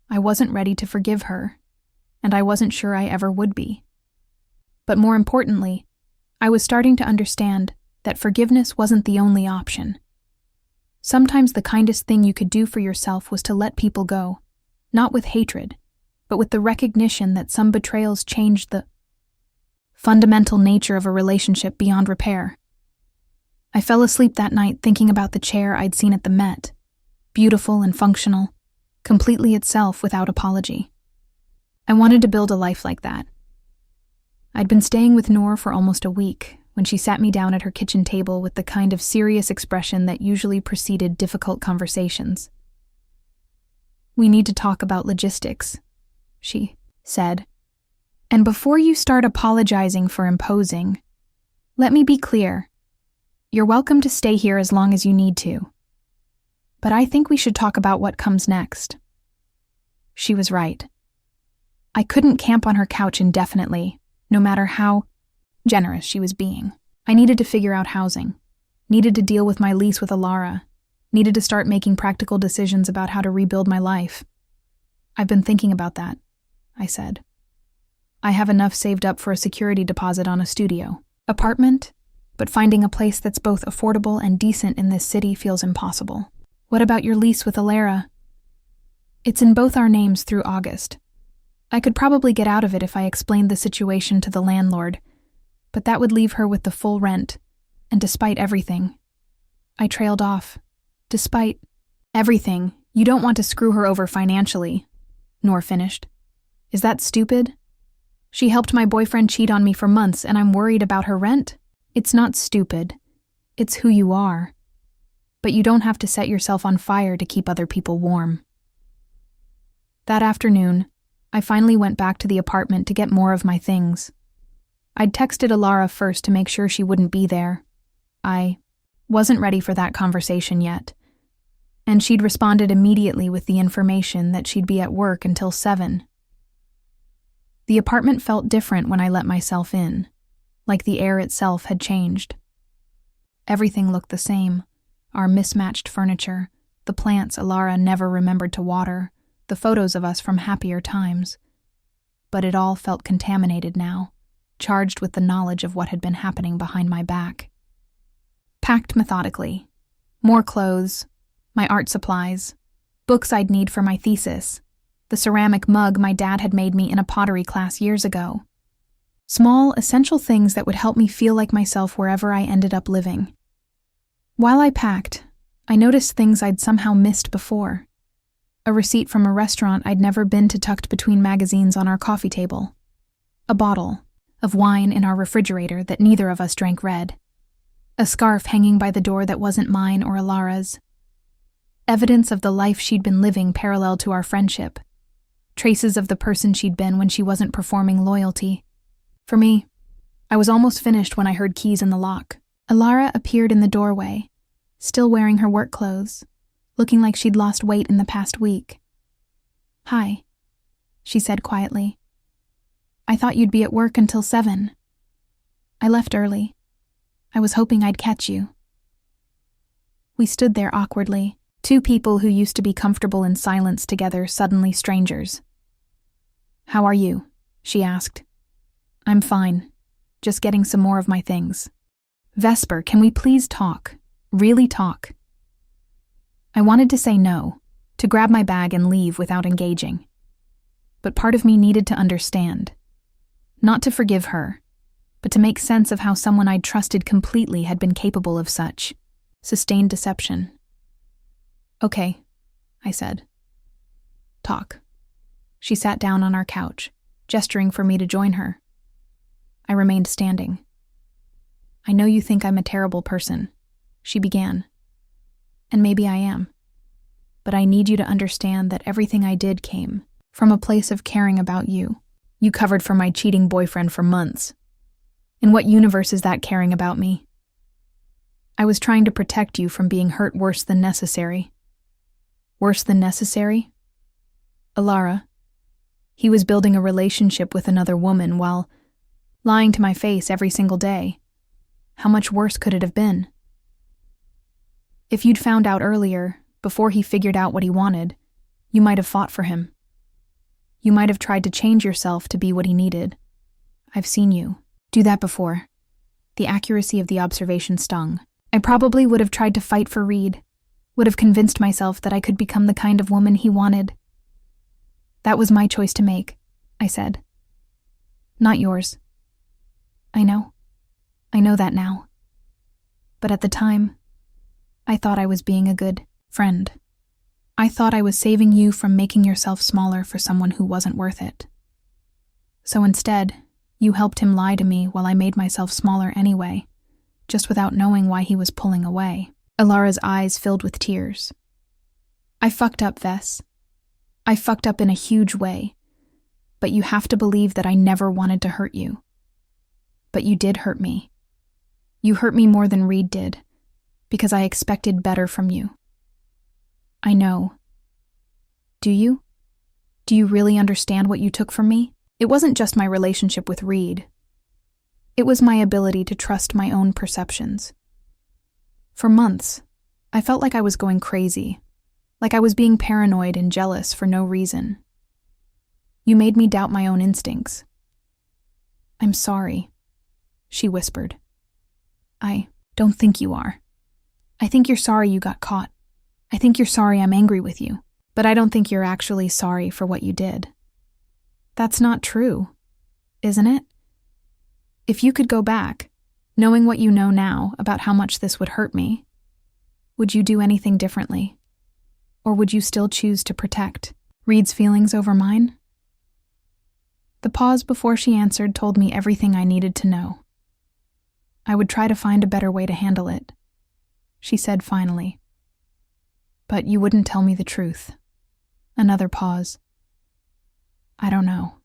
I wasn't ready to forgive her, and I wasn't sure I ever would be. But more importantly, I was starting to understand that forgiveness wasn't the only option. Sometimes the kindest thing you could do for yourself was to let people go, not with hatred, but with the recognition that some betrayals changed the fundamental nature of a relationship beyond repair. I fell asleep that night thinking about the chair I'd seen at the Met, beautiful and functional, completely itself without apology. I wanted to build a life like that. I'd been staying with Noor for almost a week when she sat me down at her kitchen table with the kind of serious expression that usually preceded difficult conversations. "We need to talk about logistics," she said. "And before you start apologizing for imposing, let me be clear. You're welcome to stay here as long as you need to. But I think we should talk about what comes next." She was right. I couldn't camp on her couch indefinitely, no matter how generous she was being. I needed to figure out housing, needed to deal with my lease with Alara, needed to start making practical decisions about how to rebuild my life. "I've been thinking about that," I said. "I have enough saved up for a security deposit on a studio apartment, but finding a place that's both affordable and decent in this city feels impossible." "What about your lease with Alara?" "It's in both our names through August. I could probably get out of it if I explained the situation to the landlord, but that would leave her with the full rent, and despite everything..." I trailed off. "Despite everything, you don't want to screw her over financially," Noor finished. "Is that stupid? She helped my boyfriend cheat on me for months and I'm worried about her rent? It's not stupid. It's who you are. But you don't have to set yourself on fire to keep other people warm." That afternoon, I finally went back to the apartment to get more of my things. I'd texted Alara first to make sure she wouldn't be there. I wasn't ready for that conversation yet, and she'd responded immediately with the information that she'd be at work until 7. The apartment felt different when I let myself in, like the air itself had changed. Everything looked the same. Our mismatched furniture, the plants Alara never remembered to water, the photos of us from happier times. But it all felt contaminated now, charged with the knowledge of what had been happening behind my back. Packed methodically. More clothes, my art supplies, books I'd need for my thesis, the ceramic mug my dad had made me in a pottery class years ago. Small, essential things that would help me feel like myself wherever I ended up living. While I packed, I noticed things I'd somehow missed before. A receipt from a restaurant I'd never been to tucked between magazines on our coffee table. A bottle of wine in our refrigerator that neither of us drank red. A scarf hanging by the door that wasn't mine or Alara's. Evidence of the life she'd been living parallel to our friendship. Traces of the person she'd been when she wasn't performing loyalty. For me, I was almost finished when I heard keys in the lock. Alara appeared in the doorway, still wearing her work clothes, looking like she'd lost weight in the past week. "Hi," she said quietly. "I thought you'd be at work until 7. I left early. I was hoping I'd catch you." We stood there awkwardly, two people who used to be comfortable in silence together, suddenly strangers. "How are you?" she asked. "I'm fine. Just getting some more of my things." Vesper, can we please talk? Really talk? I wanted to say no, to grab my bag and leave without engaging. But part of me needed to understand. Not to forgive her, but to make sense of how someone I'd trusted completely had been capable of such sustained deception. Okay, I said. Talk. She sat down on our couch, gesturing for me to join her. I remained standing. I know you think I'm a terrible person, she began. And maybe I am. But I need you to understand that everything I did came from a place of caring about you. You covered for my cheating boyfriend for months. In what universe is that caring about me? I was trying to protect you from being hurt worse than necessary. Worse than necessary? Alara, he was building a relationship with another woman while lying to my face every single day. How much worse could it have been? If you'd found out earlier, before he figured out what he wanted, you might have fought for him. You might have tried to change yourself to be what he needed. I've seen you do that before. The accuracy of the observation stung. I probably would have tried to fight for Reed, would have convinced myself that I could become the kind of woman he wanted. That was my choice to make, I said. Not yours. I know. I know that now. But at the time, I thought I was being a good friend. I thought I was saving you from making yourself smaller for someone who wasn't worth it. So instead, you helped him lie to me while I made myself smaller anyway, just without knowing why he was pulling away. Alara's eyes filled with tears. I fucked up, Vess. I fucked up in a huge way. But you have to believe that I never wanted to hurt you. But you did hurt me. You hurt me more than Reed did, because I expected better from you. I know. Do you? Do you really understand what you took from me? It wasn't just my relationship with Reed. It was my ability to trust my own perceptions. For months, I felt like I was going crazy, like I was being paranoid and jealous for no reason. You made me doubt my own instincts. I'm sorry, she whispered. I don't think you are. I think you're sorry you got caught. I think you're sorry I'm angry with you, but I don't think you're actually sorry for what you did. That's not true, isn't it? If you could go back, knowing what you know now about how much this would hurt me, would you do anything differently? Or would you still choose to protect Reed's feelings over mine? The pause before she answered told me everything I needed to know. I would try to find a better way to handle it, she said finally. But you wouldn't tell me the truth. Another pause. I don't know.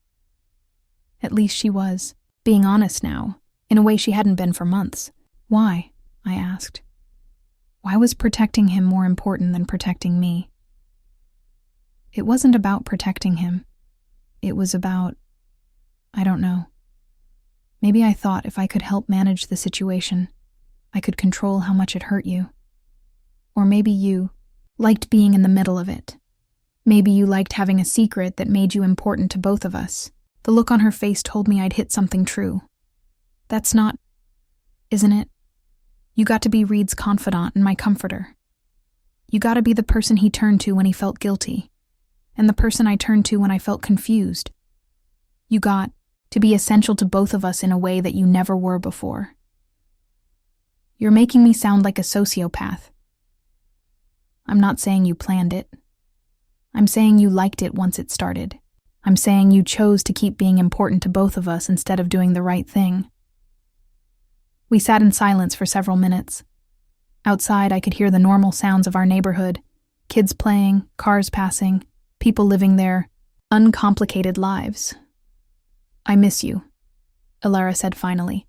At least she was being honest now, in a way she hadn't been for months. Why? I asked. Why was protecting him more important than protecting me? It wasn't about protecting him. It was about, I don't know. Maybe I thought if I could help manage the situation, I could control how much it hurt you. Or maybe you liked being in the middle of it. Maybe you liked having a secret that made you important to both of us. The look on her face told me I'd hit something true. That's not, isn't it? You got to be Reed's confidant and my comforter. You got to be the person he turned to when he felt guilty, and the person I turned to when I felt confused. You got to be essential to both of us in a way that you never were before. You're making me sound like a sociopath. I'm not saying you planned it. I'm saying you liked it once it started. I'm saying you chose to keep being important to both of us instead of doing the right thing. We sat in silence for several minutes. Outside, I could hear the normal sounds of our neighborhood. Kids playing, cars passing, people living their uncomplicated lives. I miss you, Alara said finally.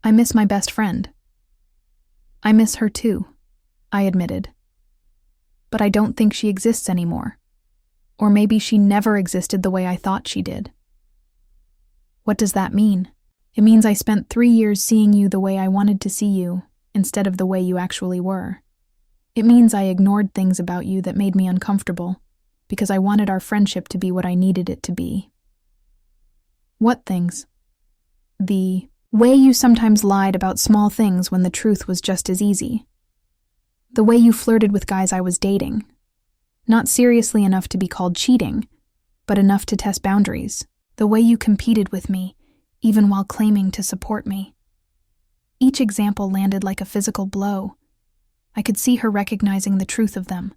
I miss my best friend. I miss her too, I admitted. But I don't think she exists anymore. Or maybe she never existed the way I thought she did. What does that mean? It means I spent 3 years seeing you the way I wanted to see you, instead of the way you actually were. It means I ignored things about you that made me uncomfortable, because I wanted our friendship to be what I needed it to be. What things? The way you sometimes lied about small things when the truth was just as easy. The way you flirted with guys I was dating. Not seriously enough to be called cheating, but enough to test boundaries. The way you competed with me, even while claiming to support me. Each example landed like a physical blow. I could see her recognizing the truth of them,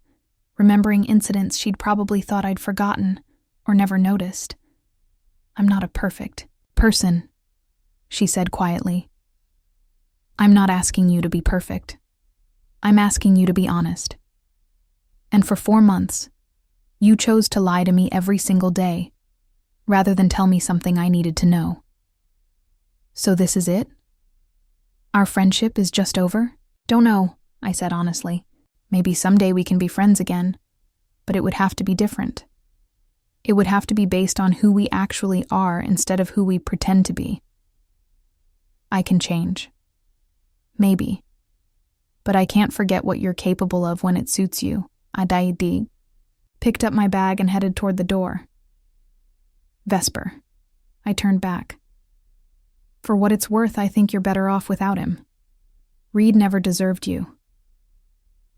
remembering incidents she'd probably thought I'd forgotten or never noticed. I'm not a perfect person, she said quietly. I'm not asking you to be perfect. I'm asking you to be honest. And for 4 months, you chose to lie to me every single day, rather than tell me something I needed to know. So this is it? Our friendship is just over? Don't know, I said honestly. Maybe someday we can be friends again, but it would have to be different. It would have to be based on who we actually are instead of who we pretend to be. I can change. Maybe. But I can't forget what you're capable of when it suits you. Adaidi. Picked up my bag and headed toward the door. Vesper. I turned back. For what it's worth, I think you're better off without him. Reed never deserved you.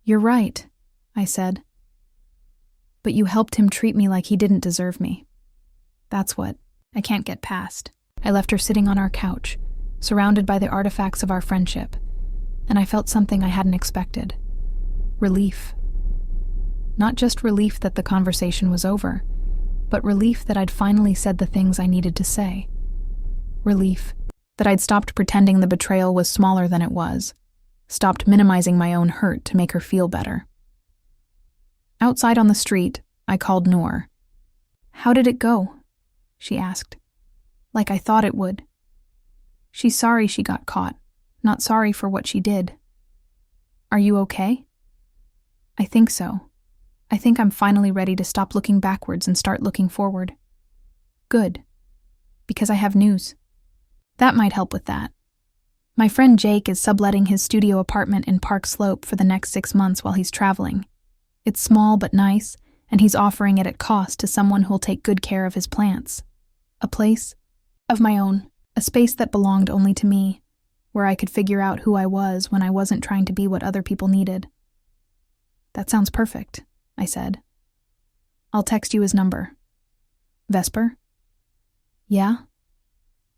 You're right, I said. But you helped him treat me like he didn't deserve me. That's what I can't get past. I left her sitting on our couch, surrounded by the artifacts of our friendship, and I felt something I hadn't expected. Relief. Not just relief that the conversation was over, but relief that I'd finally said the things I needed to say. Relief that I'd stopped pretending the betrayal was smaller than it was, stopped minimizing my own hurt to make her feel better. Outside on the street, I called Noor. How did it go? She asked. Like I thought it would. She's sorry she got caught, not sorry for what she did. Are you okay? I think so. I think I'm finally ready to stop looking backwards and start looking forward. Good. Because I have news. That might help with that. My friend Jake is subletting his studio apartment in Park Slope for the next 6 months while he's traveling. It's small but nice, and he's offering it at cost to someone who'll take good care of his plants. A place of my own, a space that belonged only to me, where I could figure out who I was when I wasn't trying to be what other people needed. That sounds perfect, I said. I'll text you his number. Vesper? Yeah?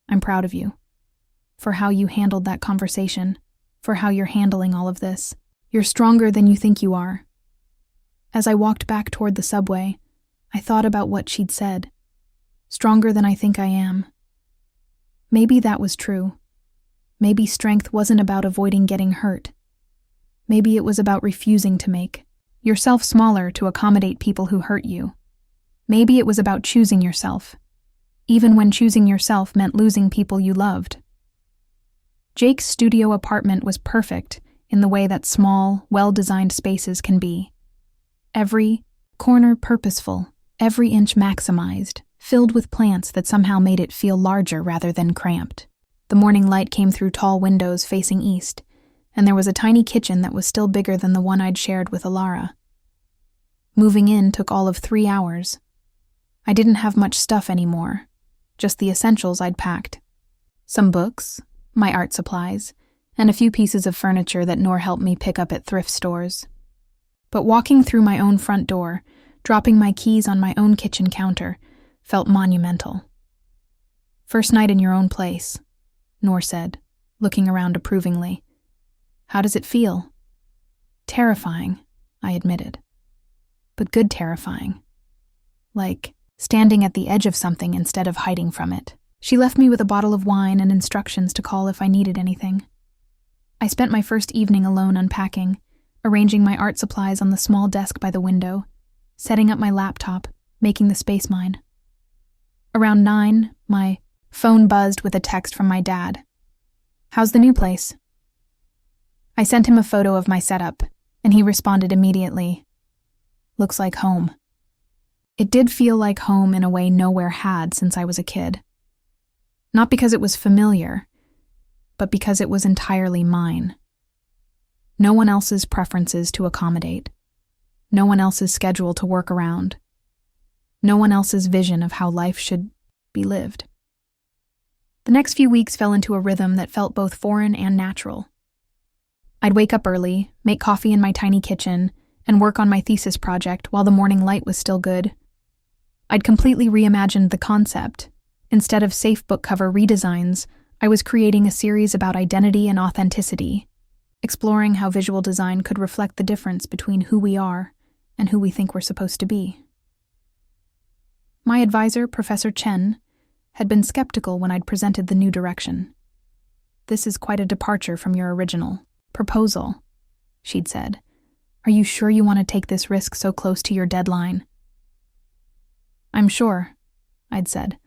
I'm proud of you. For how you handled that conversation, for how you're handling all of this. You're stronger than you think you are. As I walked back toward the subway, I thought about what she'd said. Stronger than I think I am. Maybe that was true. Maybe strength wasn't about avoiding getting hurt. Maybe it was about refusing to make yourself smaller to accommodate people who hurt you. Maybe it was about choosing yourself, even when choosing yourself meant losing people you loved. Jake's studio apartment was perfect in the way that small, well-designed spaces can be. Every corner purposeful, every inch maximized, filled with plants that somehow made it feel larger rather than cramped. The morning light came through tall windows facing east, and there was a tiny kitchen that was still bigger than the one I'd shared with Alara. Moving in took all of 3 hours. I didn't have much stuff anymore, just the essentials I'd packed. Some books, my art supplies, and a few pieces of furniture that Noor helped me pick up at thrift stores. But walking through my own front door, dropping my keys on my own kitchen counter, felt monumental. First night in your own place, Noor said, looking around approvingly. How does it feel? Terrifying, I admitted. But good terrifying. Like standing at the edge of something instead of hiding from it. She left me with a bottle of wine and instructions to call if I needed anything. I spent my first evening alone unpacking, arranging my art supplies on the small desk by the window, setting up my laptop, making the space mine. Around 9, my phone buzzed with a text from my dad. How's the new place? I sent him a photo of my setup, and he responded immediately. Looks like home. It did feel like home in a way nowhere had since I was a kid. Not because it was familiar, but because it was entirely mine. No one else's preferences to accommodate. No one else's schedule to work around. No one else's vision of how life should be lived. The next few weeks fell into a rhythm that felt both foreign and natural. I'd wake up early, make coffee in my tiny kitchen, and work on my thesis project while the morning light was still good. I'd completely reimagined the concept. Instead of safe book cover redesigns, I was creating a series about identity and authenticity, exploring how visual design could reflect the difference between who we are and who we think we're supposed to be. My advisor, Professor Chen, had been skeptical when I'd presented the new direction. "This is quite a departure from your original proposal," she'd said. "Are you sure you want to take this risk so close to your deadline?" "I'm sure," I'd said.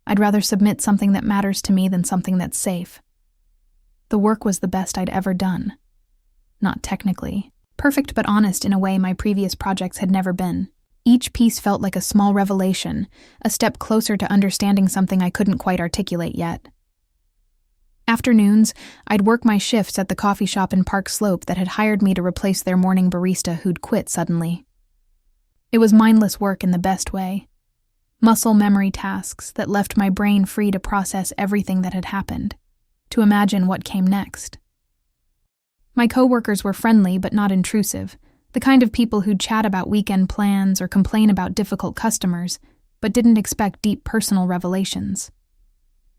"I'd rather submit something that matters to me than something that's safe." The work was the best I'd ever done. Not technically perfect, but honest in a way my previous projects had never been. Each piece felt like a small revelation, a step closer to understanding something I couldn't quite articulate yet. Afternoons, I'd work my shifts at the coffee shop in Park Slope that had hired me to replace their morning barista who'd quit suddenly. It was mindless work in the best way. Muscle memory tasks that left my brain free to process everything that had happened, to imagine what came next. My coworkers were friendly but not intrusive, the kind of people who'd chat about weekend plans or complain about difficult customers, but didn't expect deep personal revelations.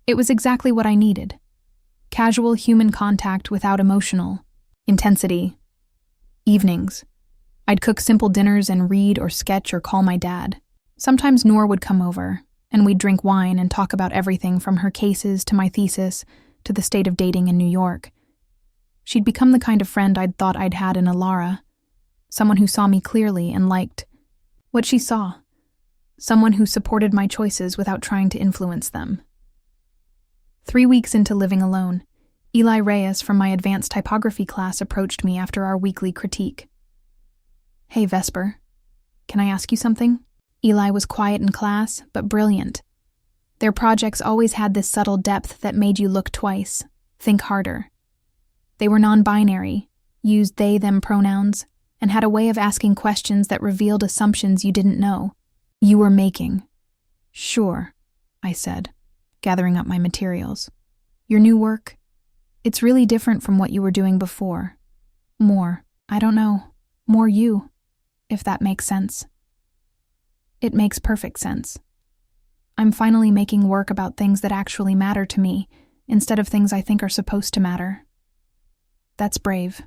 It was exactly what I needed. Casual human contact without emotional intensity. Evenings. I'd cook simple dinners and read or sketch or call my dad. Sometimes Noor would come over, and we'd drink wine and talk about everything from her cases to my thesis to the state of dating in New York. She'd become the kind of friend I'd thought I'd had in Alara, someone who saw me clearly and liked what she saw, someone who supported my choices without trying to influence them. 3 weeks into living alone, Eli Reyes from my advanced typography class approached me after our weekly critique. "Hey, Vesper, can I ask you something?" Eli was quiet in class, but brilliant. Their projects always had this subtle depth that made you look twice, think harder. They were non-binary, used they-them pronouns, and had a way of asking questions that revealed assumptions you didn't know you were making. "Sure," I said, gathering up my materials. "Your new work? It's really different from what you were doing before. More you, if that makes sense." It makes perfect sense. I'm finally making work about things that actually matter to me, instead of things I think are supposed to matter. That's brave.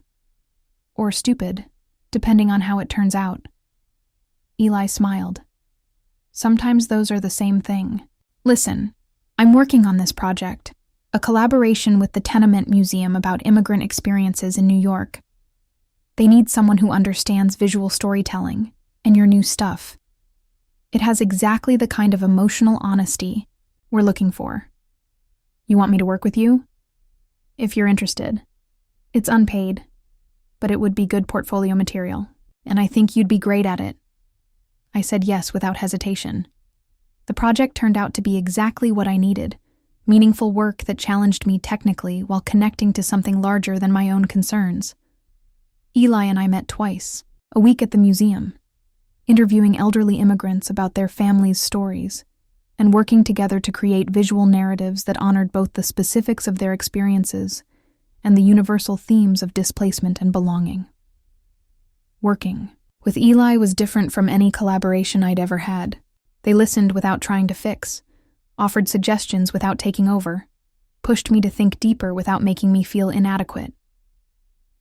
Or stupid, depending on how it turns out. Eli smiled. Sometimes those are the same thing. "Listen, I'm working on this project, a collaboration with the Tenement Museum about immigrant experiences in New York. They need someone who understands visual storytelling and your new stuff. It has exactly the kind of emotional honesty we're looking for. You want me to work with you? If you're interested. It's unpaid, but it would be good portfolio material, and I think you'd be great at it." I said yes without hesitation. The project turned out to be exactly what I needed, meaningful work that challenged me technically while connecting to something larger than my own concerns. Eli and I met twice, a week at the museum, interviewing elderly immigrants about their families' stories, and working together to create visual narratives that honored both the specifics of their experiences and the universal themes of displacement and belonging. Working with Eli was different from any collaboration I'd ever had. They listened without trying to fix, offered suggestions without taking over, pushed me to think deeper without making me feel inadequate.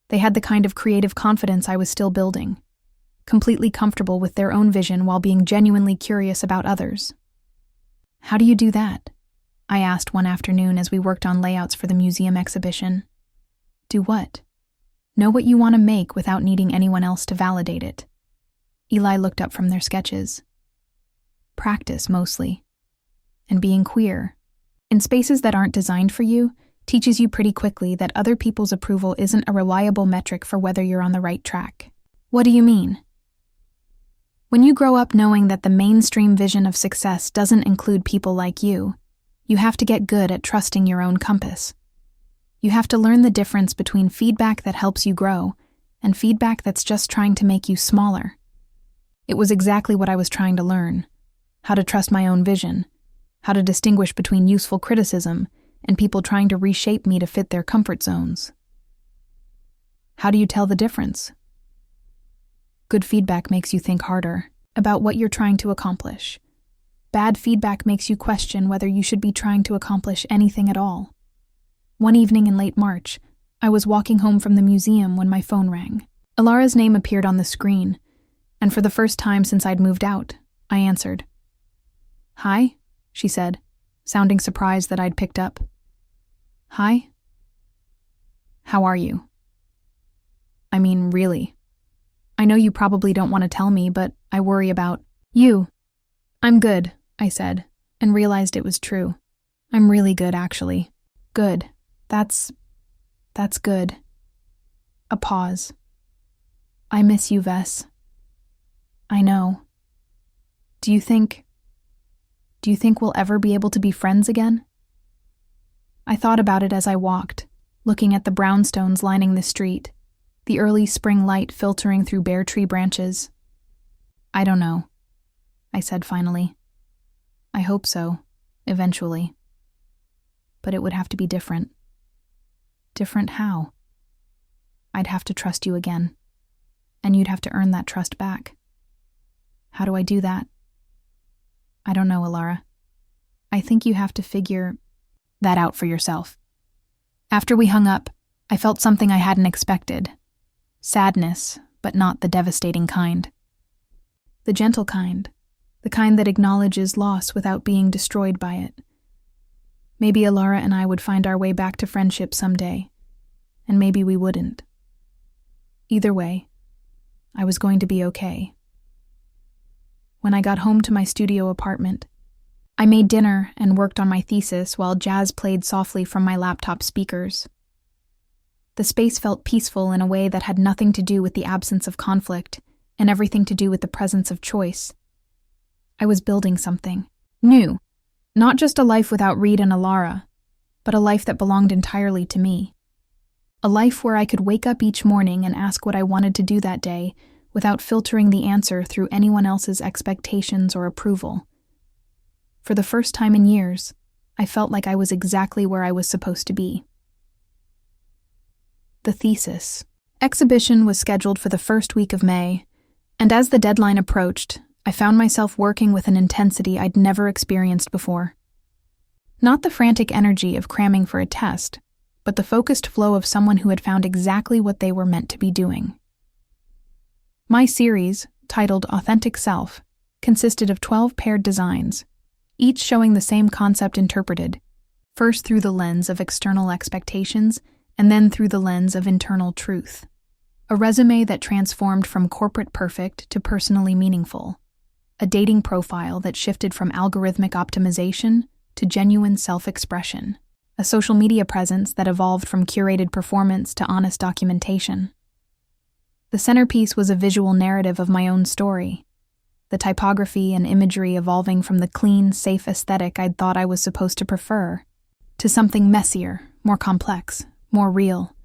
They had the kind of creative confidence I was still building, completely comfortable with their own vision while being genuinely curious about others. "How do you do that?" I asked one afternoon as we worked on layouts for the museum exhibition. "Do what?" "Know what you want to make without needing anyone else to validate it." Eli looked up from their sketches. "Practice, mostly. And being queer, in spaces that aren't designed for you, teaches you pretty quickly that other people's approval isn't a reliable metric for whether you're on the right track." "What do you mean?" "When you grow up knowing that the mainstream vision of success doesn't include people like you have to get good at trusting your own compass. You have to learn the difference between feedback that helps you grow and feedback that's just trying to make you smaller." It was exactly what I was trying to learn: how to trust my own vision, how to distinguish between useful criticism and people trying to reshape me to fit their comfort zones. How do you tell the difference? Good feedback makes you think harder about what you're trying to accomplish. Bad feedback makes you question whether you should be trying to accomplish anything at all. One evening in late March, I was walking home from the museum when my phone rang. Ilara's name appeared on the screen, and for the first time since I'd moved out, I answered. "Hi," she said, sounding surprised that I'd picked up. "Hi? How are you?" I mean, really. I know you probably don't want to tell me, but I worry about you. "I'm good," I said, and realized it was true. "I'm really good, actually." "Good. That's good." A pause. "I miss you, Vess." "I know. Do you think we'll ever be able to be friends again?" I thought about it as I walked, looking at the brownstones lining the street, the early spring light filtering through bare tree branches. "I don't know," I said finally. "I hope so, eventually. But it would have to be different." "Different how?" "I'd have to trust you again, and you'd have to earn that trust back." "How do I do that?" "I don't know, Ilara. I think you have to figure that out for yourself." After we hung up, I felt something I hadn't expected. Sadness, but not the devastating kind. The gentle kind. The kind that acknowledges loss without being destroyed by it. Maybe Ilara and I would find our way back to friendship someday, and maybe we wouldn't. Either way, I was going to be okay. When I got home to my studio apartment, I made dinner and worked on my thesis while jazz played softly from my laptop speakers. The space felt peaceful in a way that had nothing to do with the absence of conflict and everything to do with the presence of choice. I was building something new, not just a life without Reed and Ilara, but a life that belonged entirely to me. A life where I could wake up each morning and ask what I wanted to do that day without filtering the answer through anyone else's expectations or approval. For the first time in years, I felt like I was exactly where I was supposed to be. The thesis. Exhibition was scheduled for the first week of May, and as the deadline approached, I found myself working with an intensity I'd never experienced before. Not the frantic energy of cramming for a test, but the focused flow of someone who had found exactly what they were meant to be doing. My series, titled Authentic Self, consisted of 12 paired designs, each showing the same concept interpreted, first through the lens of external expectations and then through the lens of internal truth. A resume that transformed from corporate perfect to personally meaningful. A dating profile that shifted from algorithmic optimization to genuine self-expression. A social media presence that evolved from curated performance to honest documentation. The centerpiece was a visual narrative of my own story, the typography and imagery evolving from the clean, safe aesthetic I'd thought I was supposed to prefer, to something messier, more complex, more real.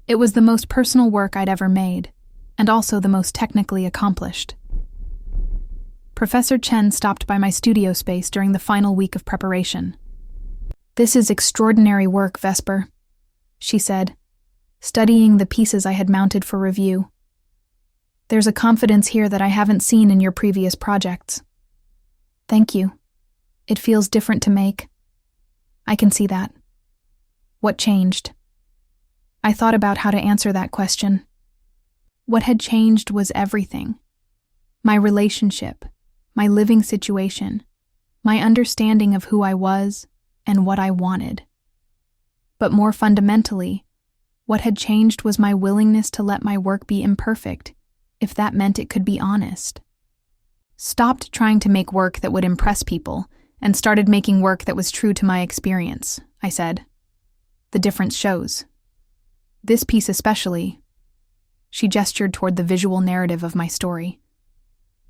It was the most personal work I'd ever made, and also the most technically accomplished. Professor Chen stopped by my studio space during the final week of preparation. "This is extraordinary work, Vesper," she said, studying the pieces I had mounted for review. "There's a confidence here that I haven't seen in your previous projects." "Thank you. It feels different to make." "I can see that." What changed? I thought about how to answer that question. What had changed was everything. My relationship, my living situation, my understanding of who I was and what I wanted. But more fundamentally, what had changed was my willingness to let my work be imperfect, if that meant it could be honest. Stopped trying to make work that would impress people and started making work that was true to my experience, I said. The difference shows. This piece especially. She gestured toward the visual narrative of my story.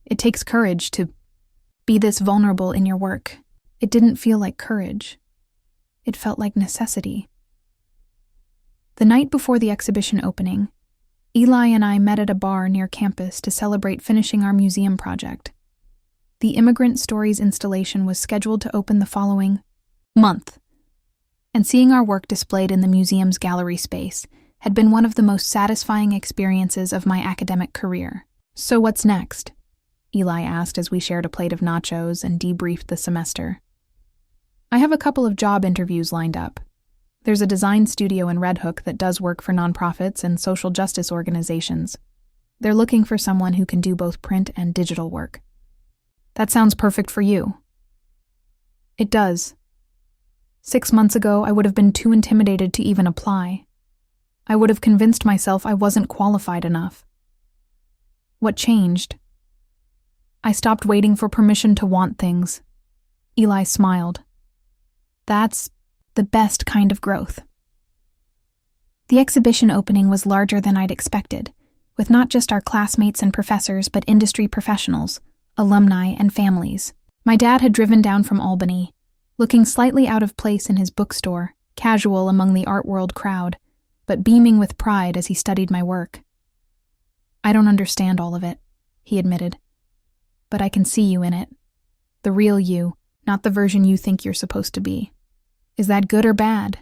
It takes courage to be this vulnerable in your work. It didn't feel like courage. It felt like necessity. The night before the exhibition opening, Eli and I met at a bar near campus to celebrate finishing our museum project. The Immigrant Stories installation was scheduled to open the following month, and seeing our work displayed in the museum's gallery space had been one of the most satisfying experiences of my academic career. "So what's next?" Eli asked as we shared a plate of nachos and debriefed the semester. "I have a couple of job interviews lined up. There's a design studio in Red Hook that does work for nonprofits and social justice organizations. They're looking for someone who can do both print and digital work." "That sounds perfect for you." "It does. 6 months ago, I would have been too intimidated to even apply. I would have convinced myself I wasn't qualified enough." "What changed?" "I stopped waiting for permission to want things." Eli smiled. "That's the best kind of growth." The exhibition opening was larger than I'd expected, with not just our classmates and professors, but industry professionals, alumni, and families. My dad had driven down from Albany, looking slightly out of place in his bookstore, casual among the art world crowd, but beaming with pride as he studied my work. "I don't understand all of it," he admitted, "but I can see you in it. The real you, not the version you think you're supposed to be. Is that good or bad?"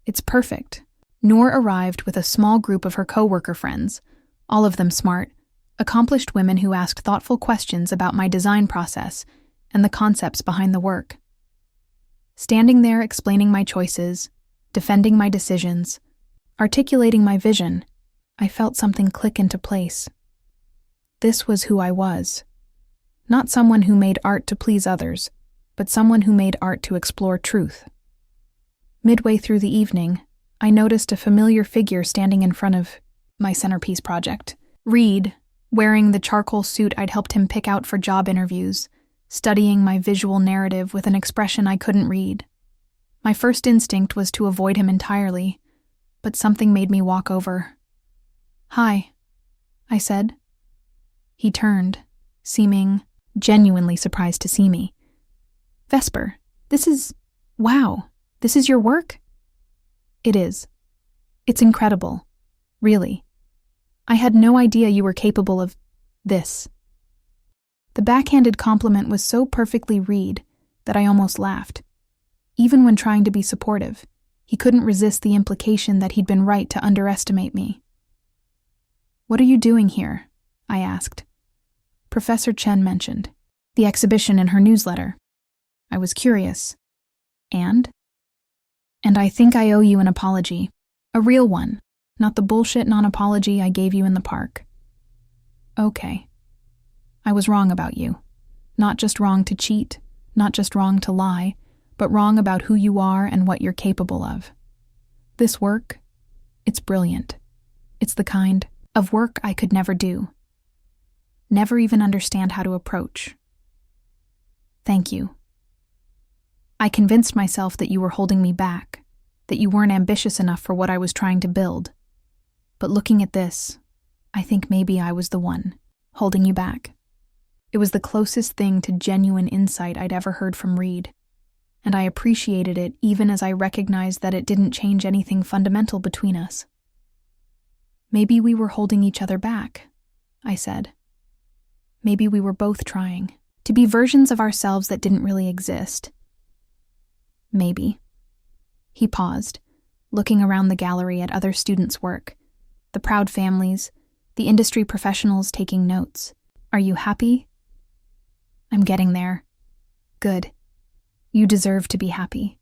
"It's perfect." Noor arrived with a small group of her co-worker friends, all of them smart, accomplished women who asked thoughtful questions about my design process and the concepts behind the work. Standing there explaining my choices, defending my decisions, articulating my vision, I felt something click into place. This was who I was. Not someone who made art to please others, but someone who made art to explore truth. Midway through the evening, I noticed a familiar figure standing in front of my centerpiece project. Reed, wearing the charcoal suit I'd helped him pick out for job interviews, studying my visual narrative with an expression I couldn't read. My first instinct was to avoid him entirely, but something made me walk over. "Hi," I said. He turned, seeming genuinely surprised to see me. "Vesper, wow, this is your work?" "It is. It's incredible. Really. I had no idea you were capable of this." The backhanded compliment was so perfectly Reed that I almost laughed. Even when trying to be supportive, he couldn't resist the implication that he'd been right to underestimate me. "What are you doing here?" I asked. Professor Chen mentioned the exhibition in her newsletter. I was curious. And I think I owe you an apology. A real one, not the bullshit non-apology I gave you in the park. "Okay. I was wrong about you. Not just wrong to cheat, not just wrong to lie, but wrong about who you are and what you're capable of. This work, it's brilliant. It's the kind of work I could never do. Never even understand how to approach. Thank you. I convinced myself that you were holding me back, that you weren't ambitious enough for what I was trying to build. But looking at this, I think maybe I was the one, holding you back." It was the closest thing to genuine insight I'd ever heard from Reed, and I appreciated it even as I recognized that it didn't change anything fundamental between us. "Maybe we were holding each other back," I said. "Maybe we were both trying to be versions of ourselves that didn't really exist. Maybe." He paused, looking around the gallery at other students' work, the proud families, the industry professionals taking notes. "Are you happy?" "I'm getting there." "Good. You deserve to be happy."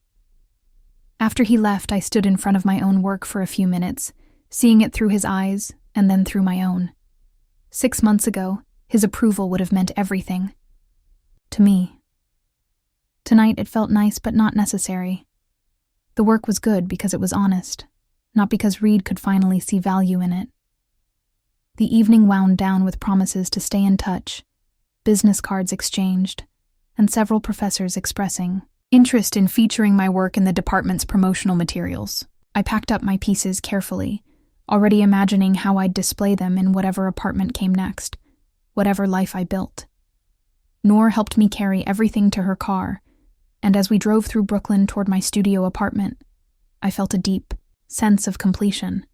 After he left, I stood in front of my own work for a few minutes, seeing it through his eyes and then through my own. 6 months ago, his approval would have meant everything. To me. Tonight it felt nice but not necessary. The work was good because it was honest, not because Reed could finally see value in it. The evening wound down with promises to stay in touch, business cards exchanged, and several professors expressing interest in featuring my work in the department's promotional materials. I packed up my pieces carefully, already imagining how I'd display them in whatever apartment came next, whatever life I built. Noor helped me carry everything to her car, and as we drove through Brooklyn toward my studio apartment, I felt a deep sense of completion.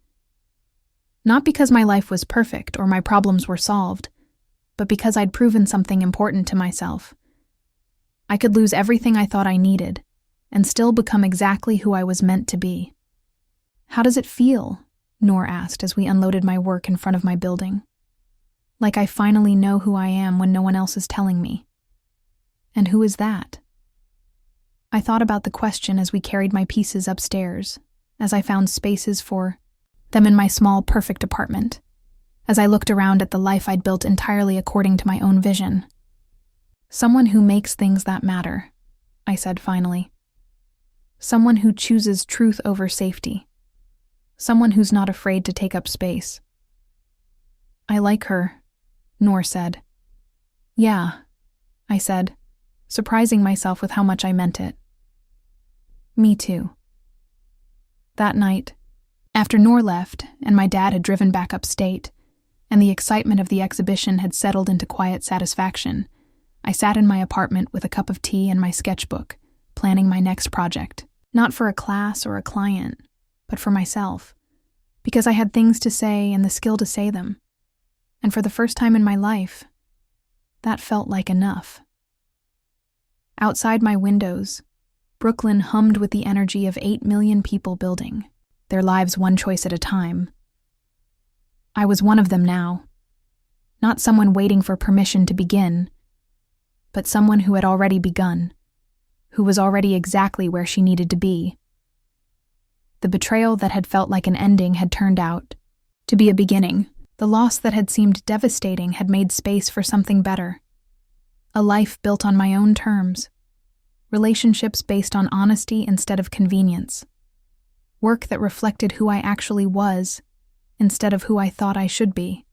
Not because my life was perfect or my problems were solved, but because I'd proven something important to myself. I could lose everything I thought I needed, and still become exactly who I was meant to be. "How does it feel?" Noor asked as we unloaded my work in front of my building. "Like I finally know who I am when no one else is telling me." "And who is that?" I thought about the question as we carried my pieces upstairs, as I found spaces for them in my small, perfect apartment, as I looked around at the life I'd built entirely according to my own vision. "Someone who makes things that matter," I said finally. "Someone who chooses truth over safety. Someone who's not afraid to take up space." "I like her," Noor said. "Yeah," I said, surprising myself with how much I meant it. "Me too." That night, after Noor left and my dad had driven back upstate, and the excitement of the exhibition had settled into quiet satisfaction, I sat in my apartment with a cup of tea and my sketchbook, planning my next project. Not for a class or a client, but for myself, because I had things to say and the skill to say them. And for the first time in my life, that felt like enough. Outside my windows, Brooklyn hummed with the energy of 8 million people building, their lives one choice at a time. I was one of them now. Not someone waiting for permission to begin, but someone who had already begun, who was already exactly where she needed to be. The betrayal that had felt like an ending had turned out to be a beginning. The loss that had seemed devastating had made space for something better. A life built on my own terms. Relationships based on honesty instead of convenience. Work that reflected who I actually was instead of who I thought I should be.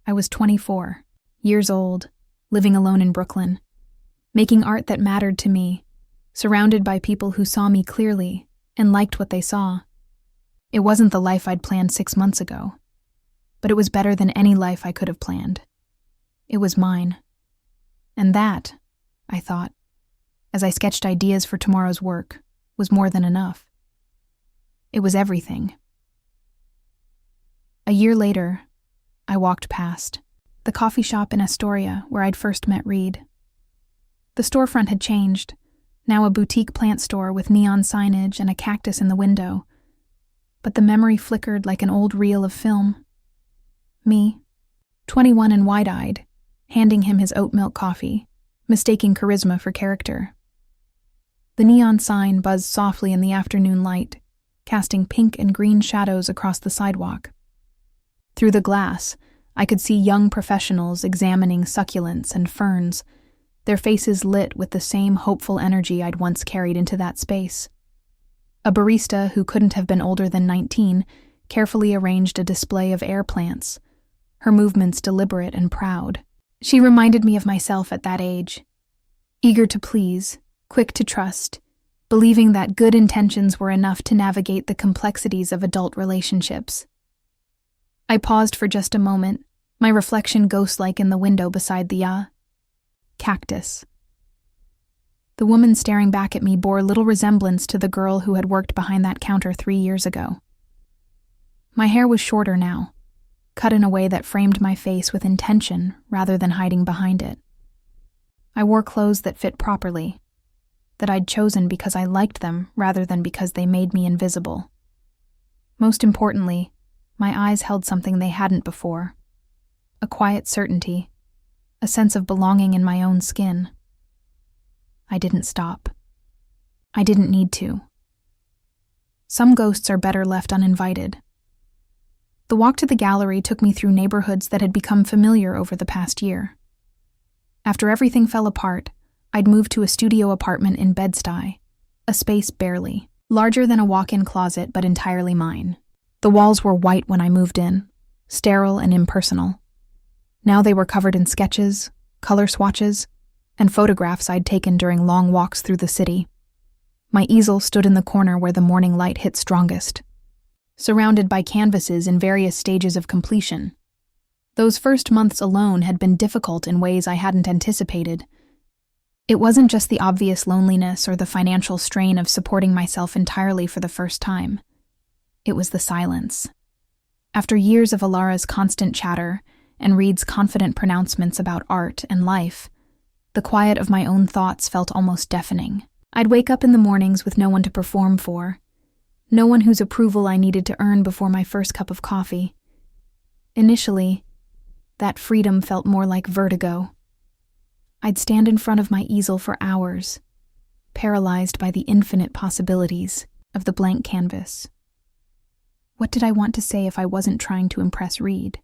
I was 24, years old, living alone in Brooklyn, making art that mattered to me, surrounded by people who saw me clearly and liked what they saw. It wasn't the life I'd planned 6 months ago, but it was better than any life I could have planned. It was mine. And that, I thought, as I sketched ideas for tomorrow's work, was more than enough. It was everything. A year later, I walked past the coffee shop in Astoria where I'd first met Reed. The storefront had changed, now a boutique plant store with neon signage and a cactus in the window. But the memory flickered like an old reel of film. Me, 21 and wide-eyed, handing him his oat milk coffee, mistaking charisma for character. The neon sign buzzed softly in the afternoon light, casting pink and green shadows across the sidewalk. Through the glass, I could see young professionals examining succulents and ferns, their faces lit with the same hopeful energy I'd once carried into that space. A barista who couldn't have been older than 19 carefully arranged a display of air plants, her movements deliberate and proud. She reminded me of myself at that age, eager to please, quick to trust, believing that good intentions were enough to navigate the complexities of adult relationships. I paused for just a moment, my reflection ghost-like in the window beside the cactus. The woman staring back at me bore little resemblance to the girl who had worked behind that counter 3 years ago. My hair was shorter now, cut in a way that framed my face with intention rather than hiding behind it. I wore clothes that fit properly, that I'd chosen because I liked them rather than because they made me invisible. Most importantly, my eyes held something they hadn't before, a quiet certainty, a sense of belonging in my own skin. I didn't stop. I didn't need to. Some ghosts are better left uninvited. The walk to the gallery took me through neighborhoods that had become familiar over the past year. After everything fell apart, I'd moved to a studio apartment in Bed-Stuy, a space barely larger than a walk-in closet but entirely mine. The walls were white when I moved in, sterile and impersonal. Now they were covered in sketches, color swatches, and photographs I'd taken during long walks through the city. My easel stood in the corner where the morning light hit strongest, surrounded by canvases in various stages of completion. Those first months alone had been difficult in ways I hadn't anticipated. It wasn't just the obvious loneliness or the financial strain of supporting myself entirely for the first time. It was the silence. After years of Alara's constant chatter and Reed's confident pronouncements about art and life, the quiet of my own thoughts felt almost deafening. I'd wake up in the mornings with no one to perform for, no one whose approval I needed to earn before my first cup of coffee. Initially, that freedom felt more like vertigo. I'd stand in front of my easel for hours, paralyzed by the infinite possibilities of the blank canvas. What did I want to say if I wasn't trying to impress Reed?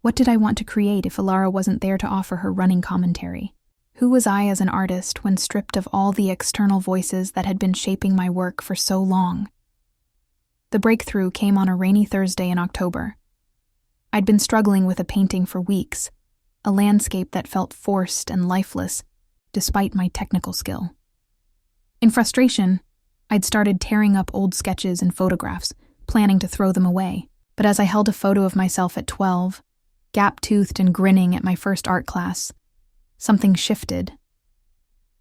What did I want to create if Alara wasn't there to offer her running commentary? Who was I as an artist when stripped of all the external voices that had been shaping my work for so long? The breakthrough came on a rainy Thursday in October. I'd been struggling with a painting for weeks, a landscape that felt forced and lifeless, despite my technical skill. In frustration, I'd started tearing up old sketches and photographs, planning to throw them away. But as I held a photo of myself at 12, gap-toothed and grinning at my first art class, something shifted.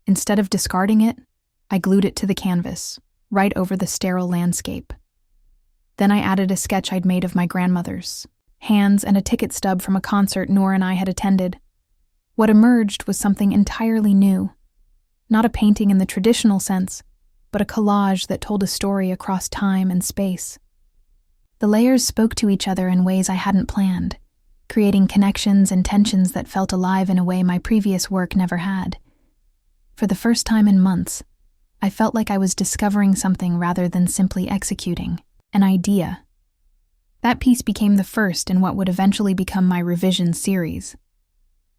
Instead of discarding it, I glued it to the canvas, right over the sterile landscape. Then I added a sketch I'd made of my grandmother's, hands and a ticket stub from a concert Noor and I had attended. What emerged was something entirely new. Not a painting in the traditional sense, but a collage that told a story across time and space. The layers spoke to each other in ways I hadn't planned, creating connections and tensions that felt alive in a way my previous work never had. For the first time in months, I felt like I was discovering something rather than simply executing an idea. That piece became the first in what would eventually become my revision series.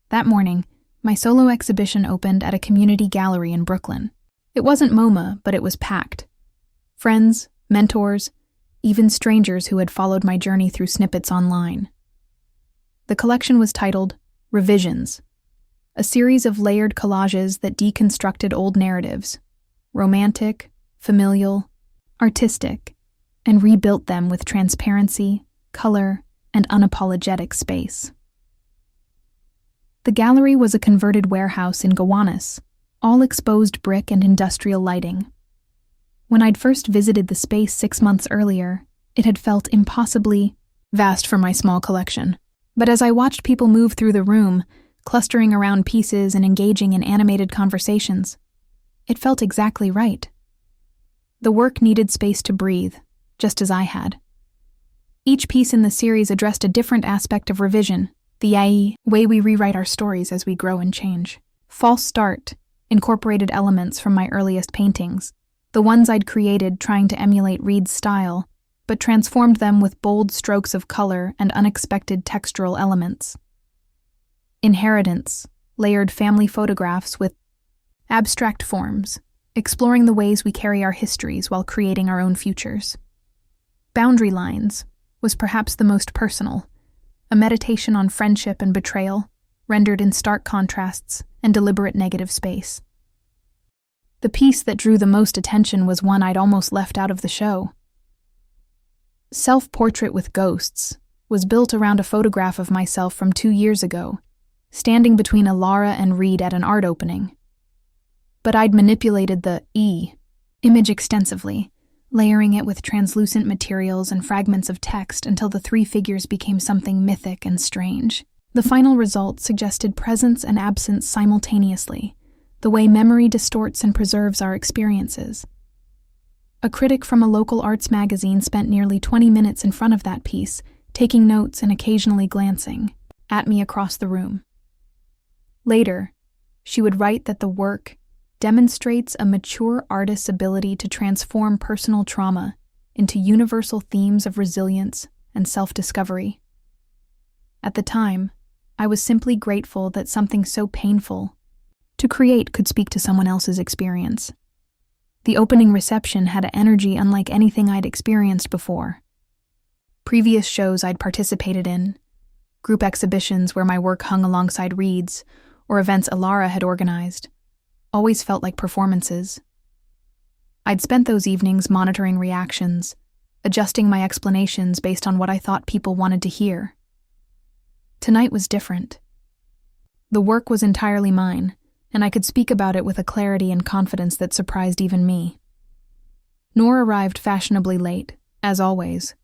That morning, my solo exhibition opened at a community gallery in Brooklyn. It wasn't MoMA, but it was packed. Friends, mentors, even strangers who had followed my journey through snippets online. The collection was titled Revisions, a series of layered collages that deconstructed old narratives, romantic, familial, artistic, and rebuilt them with transparency, color, and unapologetic space. The gallery was a converted warehouse in Gowanus, all exposed brick and industrial lighting. When I'd first visited the space 6 months earlier, it had felt impossibly vast for my small collection. But as I watched people move through the room, clustering around pieces and engaging in animated conversations, it felt exactly right. The work needed space to breathe, just as I had. Each piece in the series addressed a different aspect of revision, the way we rewrite our stories as we grow and change. False Start incorporated elements from my earliest paintings, the ones I'd created trying to emulate Reed's style, but transformed them with bold strokes of color and unexpected textural elements. Inheritance layered family photographs with abstract forms, exploring the ways we carry our histories while creating our own futures. Boundary Lines was perhaps the most personal, a meditation on friendship and betrayal, rendered in stark contrasts and deliberate negative space. The piece that drew the most attention was one I'd almost left out of the show. Self-Portrait with Ghosts was built around a photograph of myself from 2 years ago, standing between Alara and Reed at an art opening. But I'd manipulated the image extensively, layering it with translucent materials and fragments of text until the 3 figures became something mythic and strange. The final result suggested presence and absence simultaneously, the way memory distorts and preserves our experiences. A critic from a local arts magazine spent nearly 20 minutes in front of that piece, taking notes and occasionally glancing at me across the room. Later, she would write that the work demonstrates a mature artist's ability to transform personal trauma into universal themes of resilience and self-discovery. At the time, I was simply grateful that something so painful to create could speak to someone else's experience. The opening reception had an energy unlike anything I'd experienced before. Previous shows I'd participated in, group exhibitions where my work hung alongside Reed's, or events Alara had organized, always felt like performances. I'd spent those evenings monitoring reactions, adjusting my explanations based on what I thought people wanted to hear. Tonight was different. The work was entirely mine, and I could speak about it with a clarity and confidence that surprised even me. Noor arrived fashionably late, as always,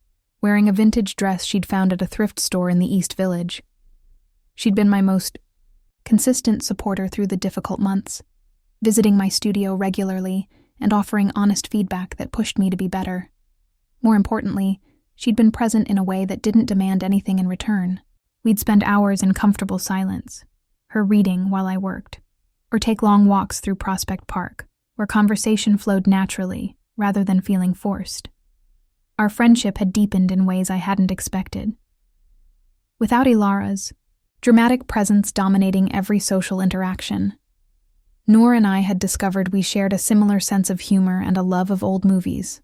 wearing a vintage dress she'd found at a thrift store in the East Village. She'd been my most consistent supporter through the difficult months, visiting my studio regularly and offering honest feedback that pushed me to be better. More importantly, she'd been present in a way that didn't demand anything in return. We'd spend hours in comfortable silence, her reading while I worked, or take long walks through Prospect Park, where conversation flowed naturally rather than feeling forced. Our friendship had deepened in ways I hadn't expected. Without Ilara's dramatic presence dominating every social interaction, Noor and I had discovered we shared a similar sense of humor and a love of old movies.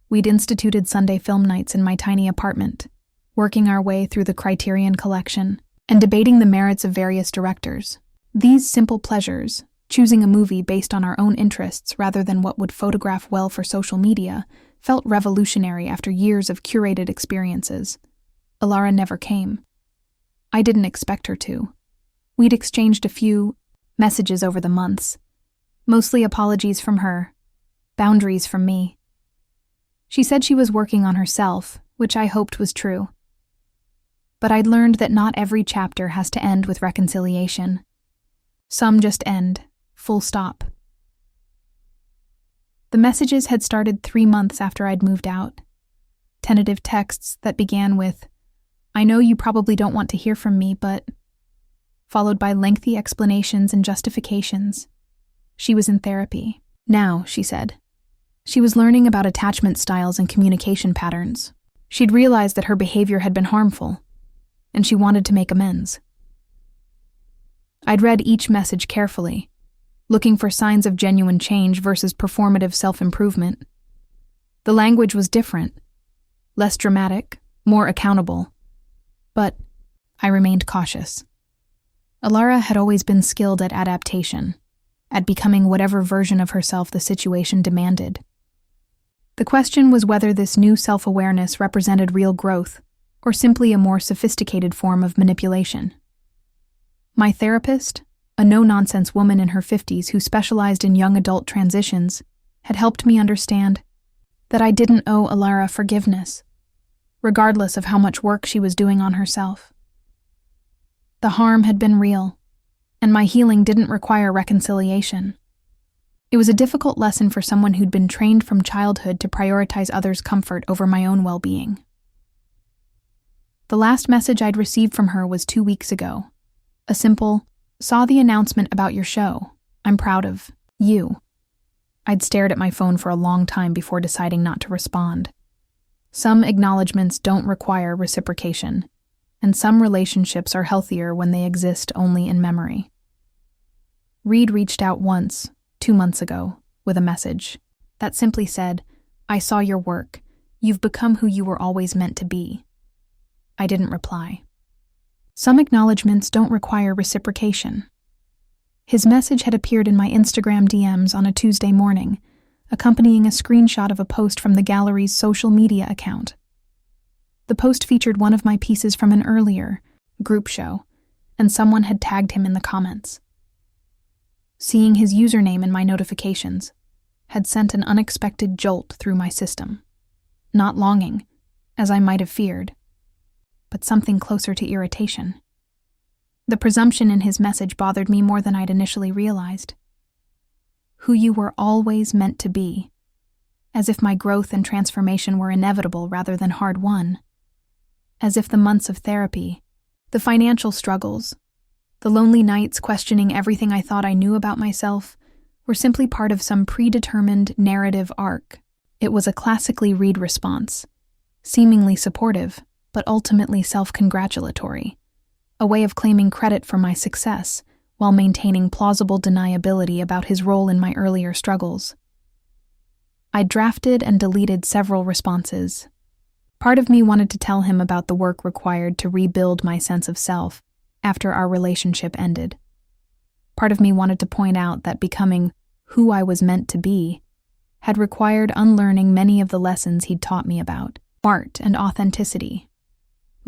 We'd instituted Sunday film nights in my tiny apartment, working our way through the Criterion Collection and debating the merits of various directors. These simple pleasures, choosing a movie based on our own interests rather than what would photograph well for social media, felt revolutionary after years of curated experiences. Ilara never came. I didn't expect her to. We'd exchanged a few messages over the months, mostly apologies from her, boundaries from me. She said she was working on herself, which I hoped was true. But I'd learned that not every chapter has to end with reconciliation. Some just end, full stop. The messages had started 3 months after I'd moved out. Tentative texts that began with, "I know you probably don't want to hear from me, but," followed by lengthy explanations and justifications. She was in therapy. Now, she said. She was learning about attachment styles and communication patterns. She'd realized that her behavior had been harmful, and she wanted to make amends. I'd read each message carefully, looking for signs of genuine change versus performative self-improvement. The language was different, less dramatic, more accountable. But I remained cautious. Ilara had always been skilled at adaptation, at becoming whatever version of herself the situation demanded. The question was whether this new self-awareness represented real growth or simply a more sophisticated form of manipulation. My therapist, a no-nonsense woman in her 50s who specialized in young adult transitions, had helped me understand that I didn't owe Ilara forgiveness, regardless of how much work she was doing on herself. The harm had been real, and my healing didn't require reconciliation. It was a difficult lesson for someone who'd been trained from childhood to prioritize others' comfort over my own well-being. The last message I'd received from her was 2 weeks ago. A simple, "Saw the announcement about your show. I'm proud of you." I'd stared at my phone for a long time before deciding not to respond. Some acknowledgments don't require reciprocation, and some relationships are healthier when they exist only in memory. Reed reached out once, 2 months ago, with a message that simply said, "I saw your work. You've become who you were always meant to be." I didn't reply. Some acknowledgments don't require reciprocation. His message had appeared in my Instagram DMs on a Tuesday morning, accompanying a screenshot of a post from the gallery's social media account. The post featured one of my pieces from an earlier group show, and someone had tagged him in the comments. Seeing his username in my notifications had sent an unexpected jolt through my system. Not longing, as I might have feared, but something closer to irritation. The presumption in his message bothered me more than I'd initially realized. Who you were always meant to be, as if my growth and transformation were inevitable rather than hard-won. As if the months of therapy, the financial struggles, the lonely nights questioning everything I thought I knew about myself, were simply part of some predetermined narrative arc. It was a classically Reed response, seemingly supportive, but ultimately self-congratulatory, a way of claiming credit for my success while maintaining plausible deniability about his role in my earlier struggles. I drafted and deleted several responses. Part of me wanted to tell him about the work required to rebuild my sense of self after our relationship ended. Part of me wanted to point out that becoming who I was meant to be had required unlearning many of the lessons he'd taught me about art and authenticity.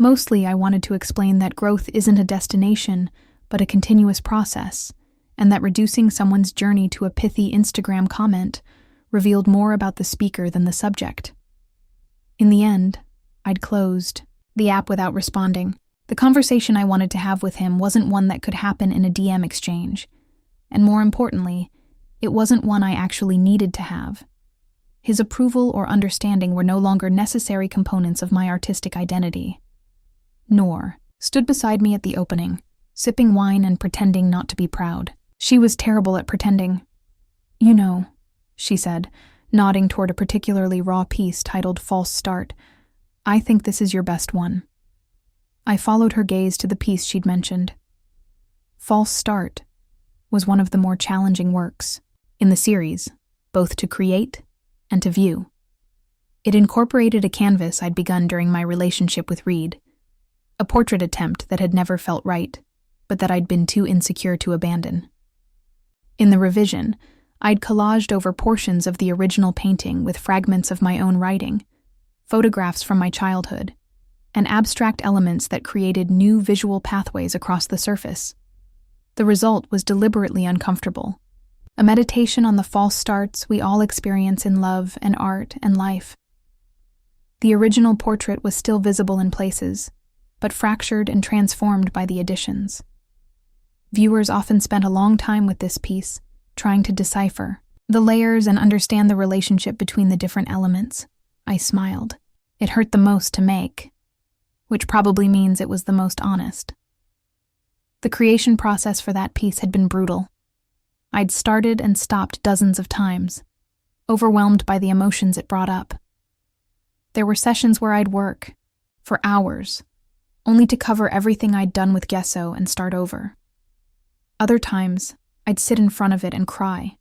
Mostly, I wanted to explain that growth isn't a destination, but a continuous process, and that reducing someone's journey to a pithy Instagram comment revealed more about the speaker than the subject. In the end, I'd closed the app without responding. The conversation I wanted to have with him wasn't one that could happen in a DM exchange. and more importantly, it wasn't one I actually needed to have. His approval or understanding were no longer necessary components of my artistic identity. Noor stood beside me at the opening, sipping wine and pretending not to be proud. She was terrible at pretending. "You know," she said, nodding toward a particularly raw piece titled False Start, "I think this is your best one." I followed her gaze to the piece she'd mentioned. False Start was one of the more challenging works in the series, both to create and to view. It incorporated a canvas I'd begun during my relationship with Reed, a portrait attempt that had never felt right, but that I'd been too insecure to abandon. In the revision, I'd collaged over portions of the original painting with fragments of my own writing, photographs from my childhood, and abstract elements that created new visual pathways across the surface. The result was deliberately uncomfortable, a meditation on the false starts we all experience in love and art and life. The original portrait was still visible in places, but fractured and transformed by the additions. Viewers often spent a long time with this piece, trying to decipher the layers and understand the relationship between the different elements. I smiled. It hurt the most to make, which probably means it was the most honest. The creation process for that piece had been brutal. I'd started and stopped dozens of times, overwhelmed by the emotions it brought up. There were sessions where I'd work, for hours, only to cover everything I'd done with gesso and start over. Other times, I'd sit in front of it and cry,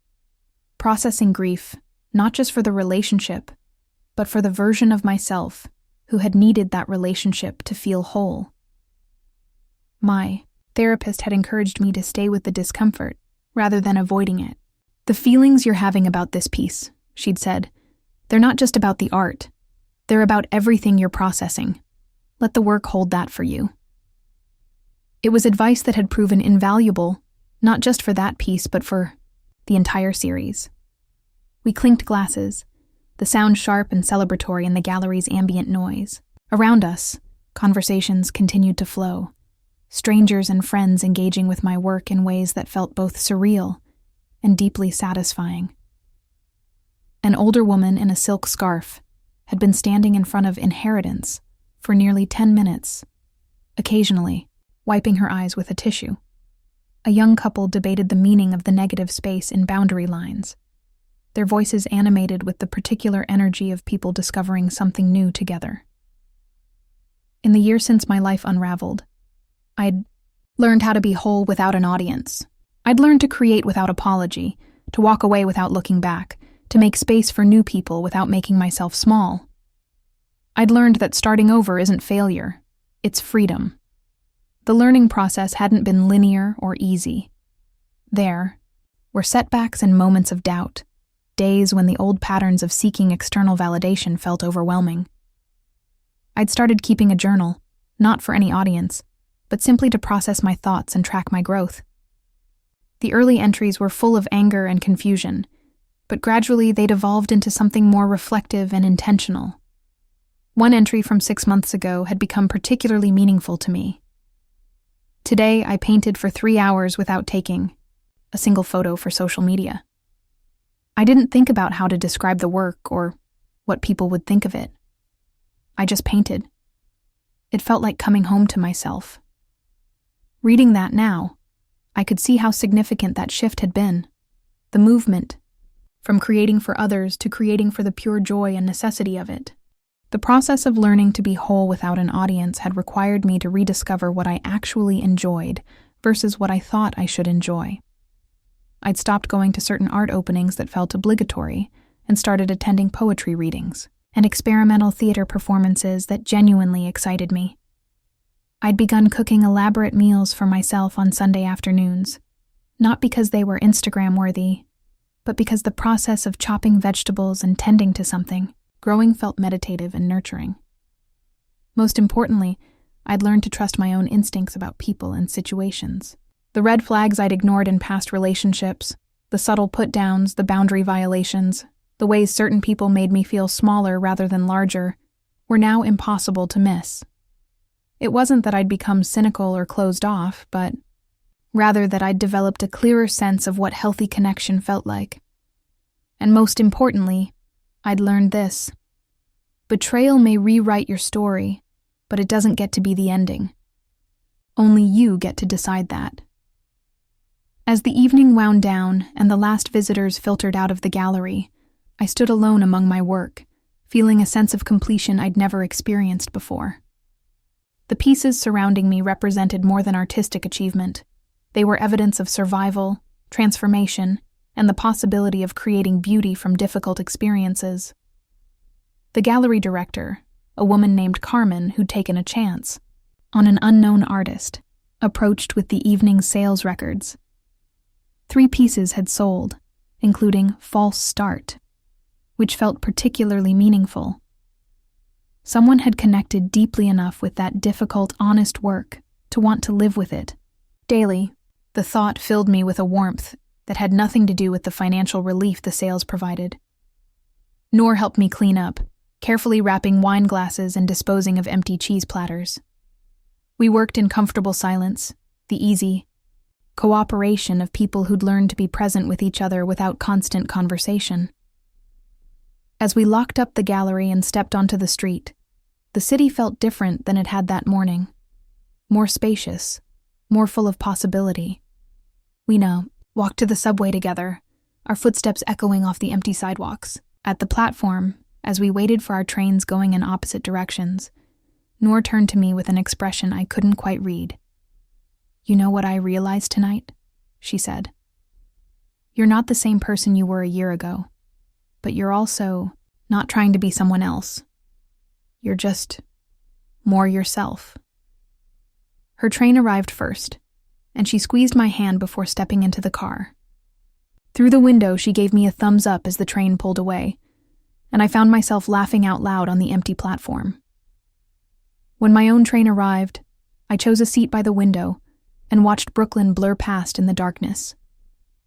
processing grief, not just for the relationship, but for the version of myself who had needed that relationship to feel whole. My therapist had encouraged me to stay with the discomfort rather than avoiding it. "The feelings you're having about this piece," she'd said, "they're not just about the art. They're about everything you're processing. Let the work hold that for you." It was advice that had proven invaluable, not just for that piece, but for the entire series. We clinked glasses, the sound sharp and celebratory in the gallery's ambient noise. Around us, conversations continued to flow, strangers and friends engaging with my work in ways that felt both surreal and deeply satisfying. An older woman in a silk scarf had been standing in front of Inheritance for nearly 10 minutes, occasionally wiping her eyes with a tissue. A young couple debated the meaning of the negative space in boundary lines, their voices animated with the particular energy of people discovering something new together. In the year since my life unraveled, I'd learned how to be whole without an audience. I'd learned to create without apology, to walk away without looking back, to make space for new people without making myself small. I'd learned that starting over isn't failure, it's freedom. The learning process hadn't been linear or easy. There were setbacks and moments of doubt, days when the old patterns of seeking external validation felt overwhelming. I'd started keeping a journal, not for any audience, but simply to process my thoughts and track my growth. The early entries were full of anger and confusion, but gradually they'd evolved into something more reflective and intentional. One entry from 6 months ago had become particularly meaningful to me. Today, I painted for 3 hours without taking a single photo for social media. I didn't think about how to describe the work or what people would think of it. I just painted. It felt like coming home to myself. Reading that now, I could see how significant that shift had been. The movement, from creating for others to creating for the pure joy and necessity of it. The process of learning to be whole without an audience had required me to rediscover what I actually enjoyed versus what I thought I should enjoy. I'd stopped going to certain art openings that felt obligatory and started attending poetry readings and experimental theater performances that genuinely excited me. I'd begun cooking elaborate meals for myself on Sunday afternoons, not because they were Instagram-worthy, but because the process of chopping vegetables and tending to something, growing felt meditative and nurturing. Most importantly, I'd learned to trust my own instincts about people and situations. The red flags I'd ignored in past relationships, the subtle put-downs, the boundary violations, the ways certain people made me feel smaller rather than larger, were now impossible to miss. It wasn't that I'd become cynical or closed off, but rather that I'd developed a clearer sense of what healthy connection felt like. And most importantly, I'd learned this. Betrayal may rewrite your story, but it doesn't get to be the ending. Only you get to decide that. As the evening wound down and the last visitors filtered out of the gallery, I stood alone among my work, feeling a sense of completion I'd never experienced before. The pieces surrounding me represented more than artistic achievement. They were evidence of survival, transformation, and the possibility of creating beauty from difficult experiences. The gallery director, a woman named Carmen who'd taken a chance on an unknown artist, approached with the evening's sales records. 3 pieces had sold, including False Start, which felt particularly meaningful. Someone had connected deeply enough with that difficult, honest work to want to live with it. Daily, the thought filled me with a warmth that had nothing to do with the financial relief the sales provided. Noor helped me clean up, carefully wrapping wine glasses and disposing of empty cheese platters. We worked in comfortable silence, the easy cooperation of people who'd learned to be present with each other without constant conversation. As we locked up the gallery and stepped onto the street, the city felt different than it had that morning. More spacious, more full of possibility. We walked to the subway together, our footsteps echoing off the empty sidewalks. At the platform, as we waited for our trains going in opposite directions, Noor turned to me with an expression I couldn't quite read. "You know what I realized tonight?" she said. "You're not the same person you were a year ago, but you're also not trying to be someone else. You're just more yourself." Her train arrived first, and she squeezed my hand before stepping into the car. Through the window, she gave me a thumbs up as the train pulled away, and I found myself laughing out loud on the empty platform. When my own train arrived, I chose a seat by the window and watched Brooklyn blur past in the darkness.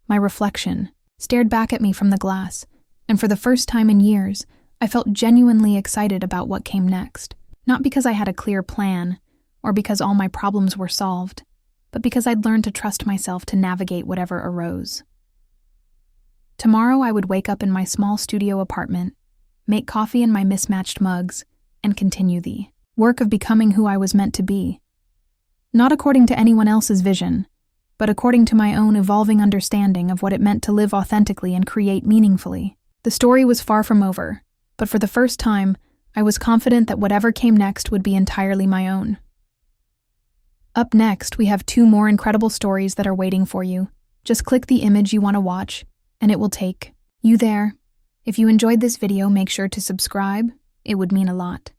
My reflection stared back at me from the glass, and for the first time in years, I felt genuinely excited about what came next. Not because I had a clear plan, or because all my problems were solved, but because I'd learned to trust myself to navigate whatever arose. Tomorrow I would wake up in my small studio apartment, make coffee in my mismatched mugs, and continue the work of becoming who I was meant to be. Not according to anyone else's vision, but according to my own evolving understanding of what it meant to live authentically and create meaningfully. The story was far from over, but for the first time, I was confident that whatever came next would be entirely my own. Up next, we have 2 more incredible stories that are waiting for you. Just click the image you want to watch, and it will take you there. If you enjoyed this video, make sure to subscribe. It would mean a lot.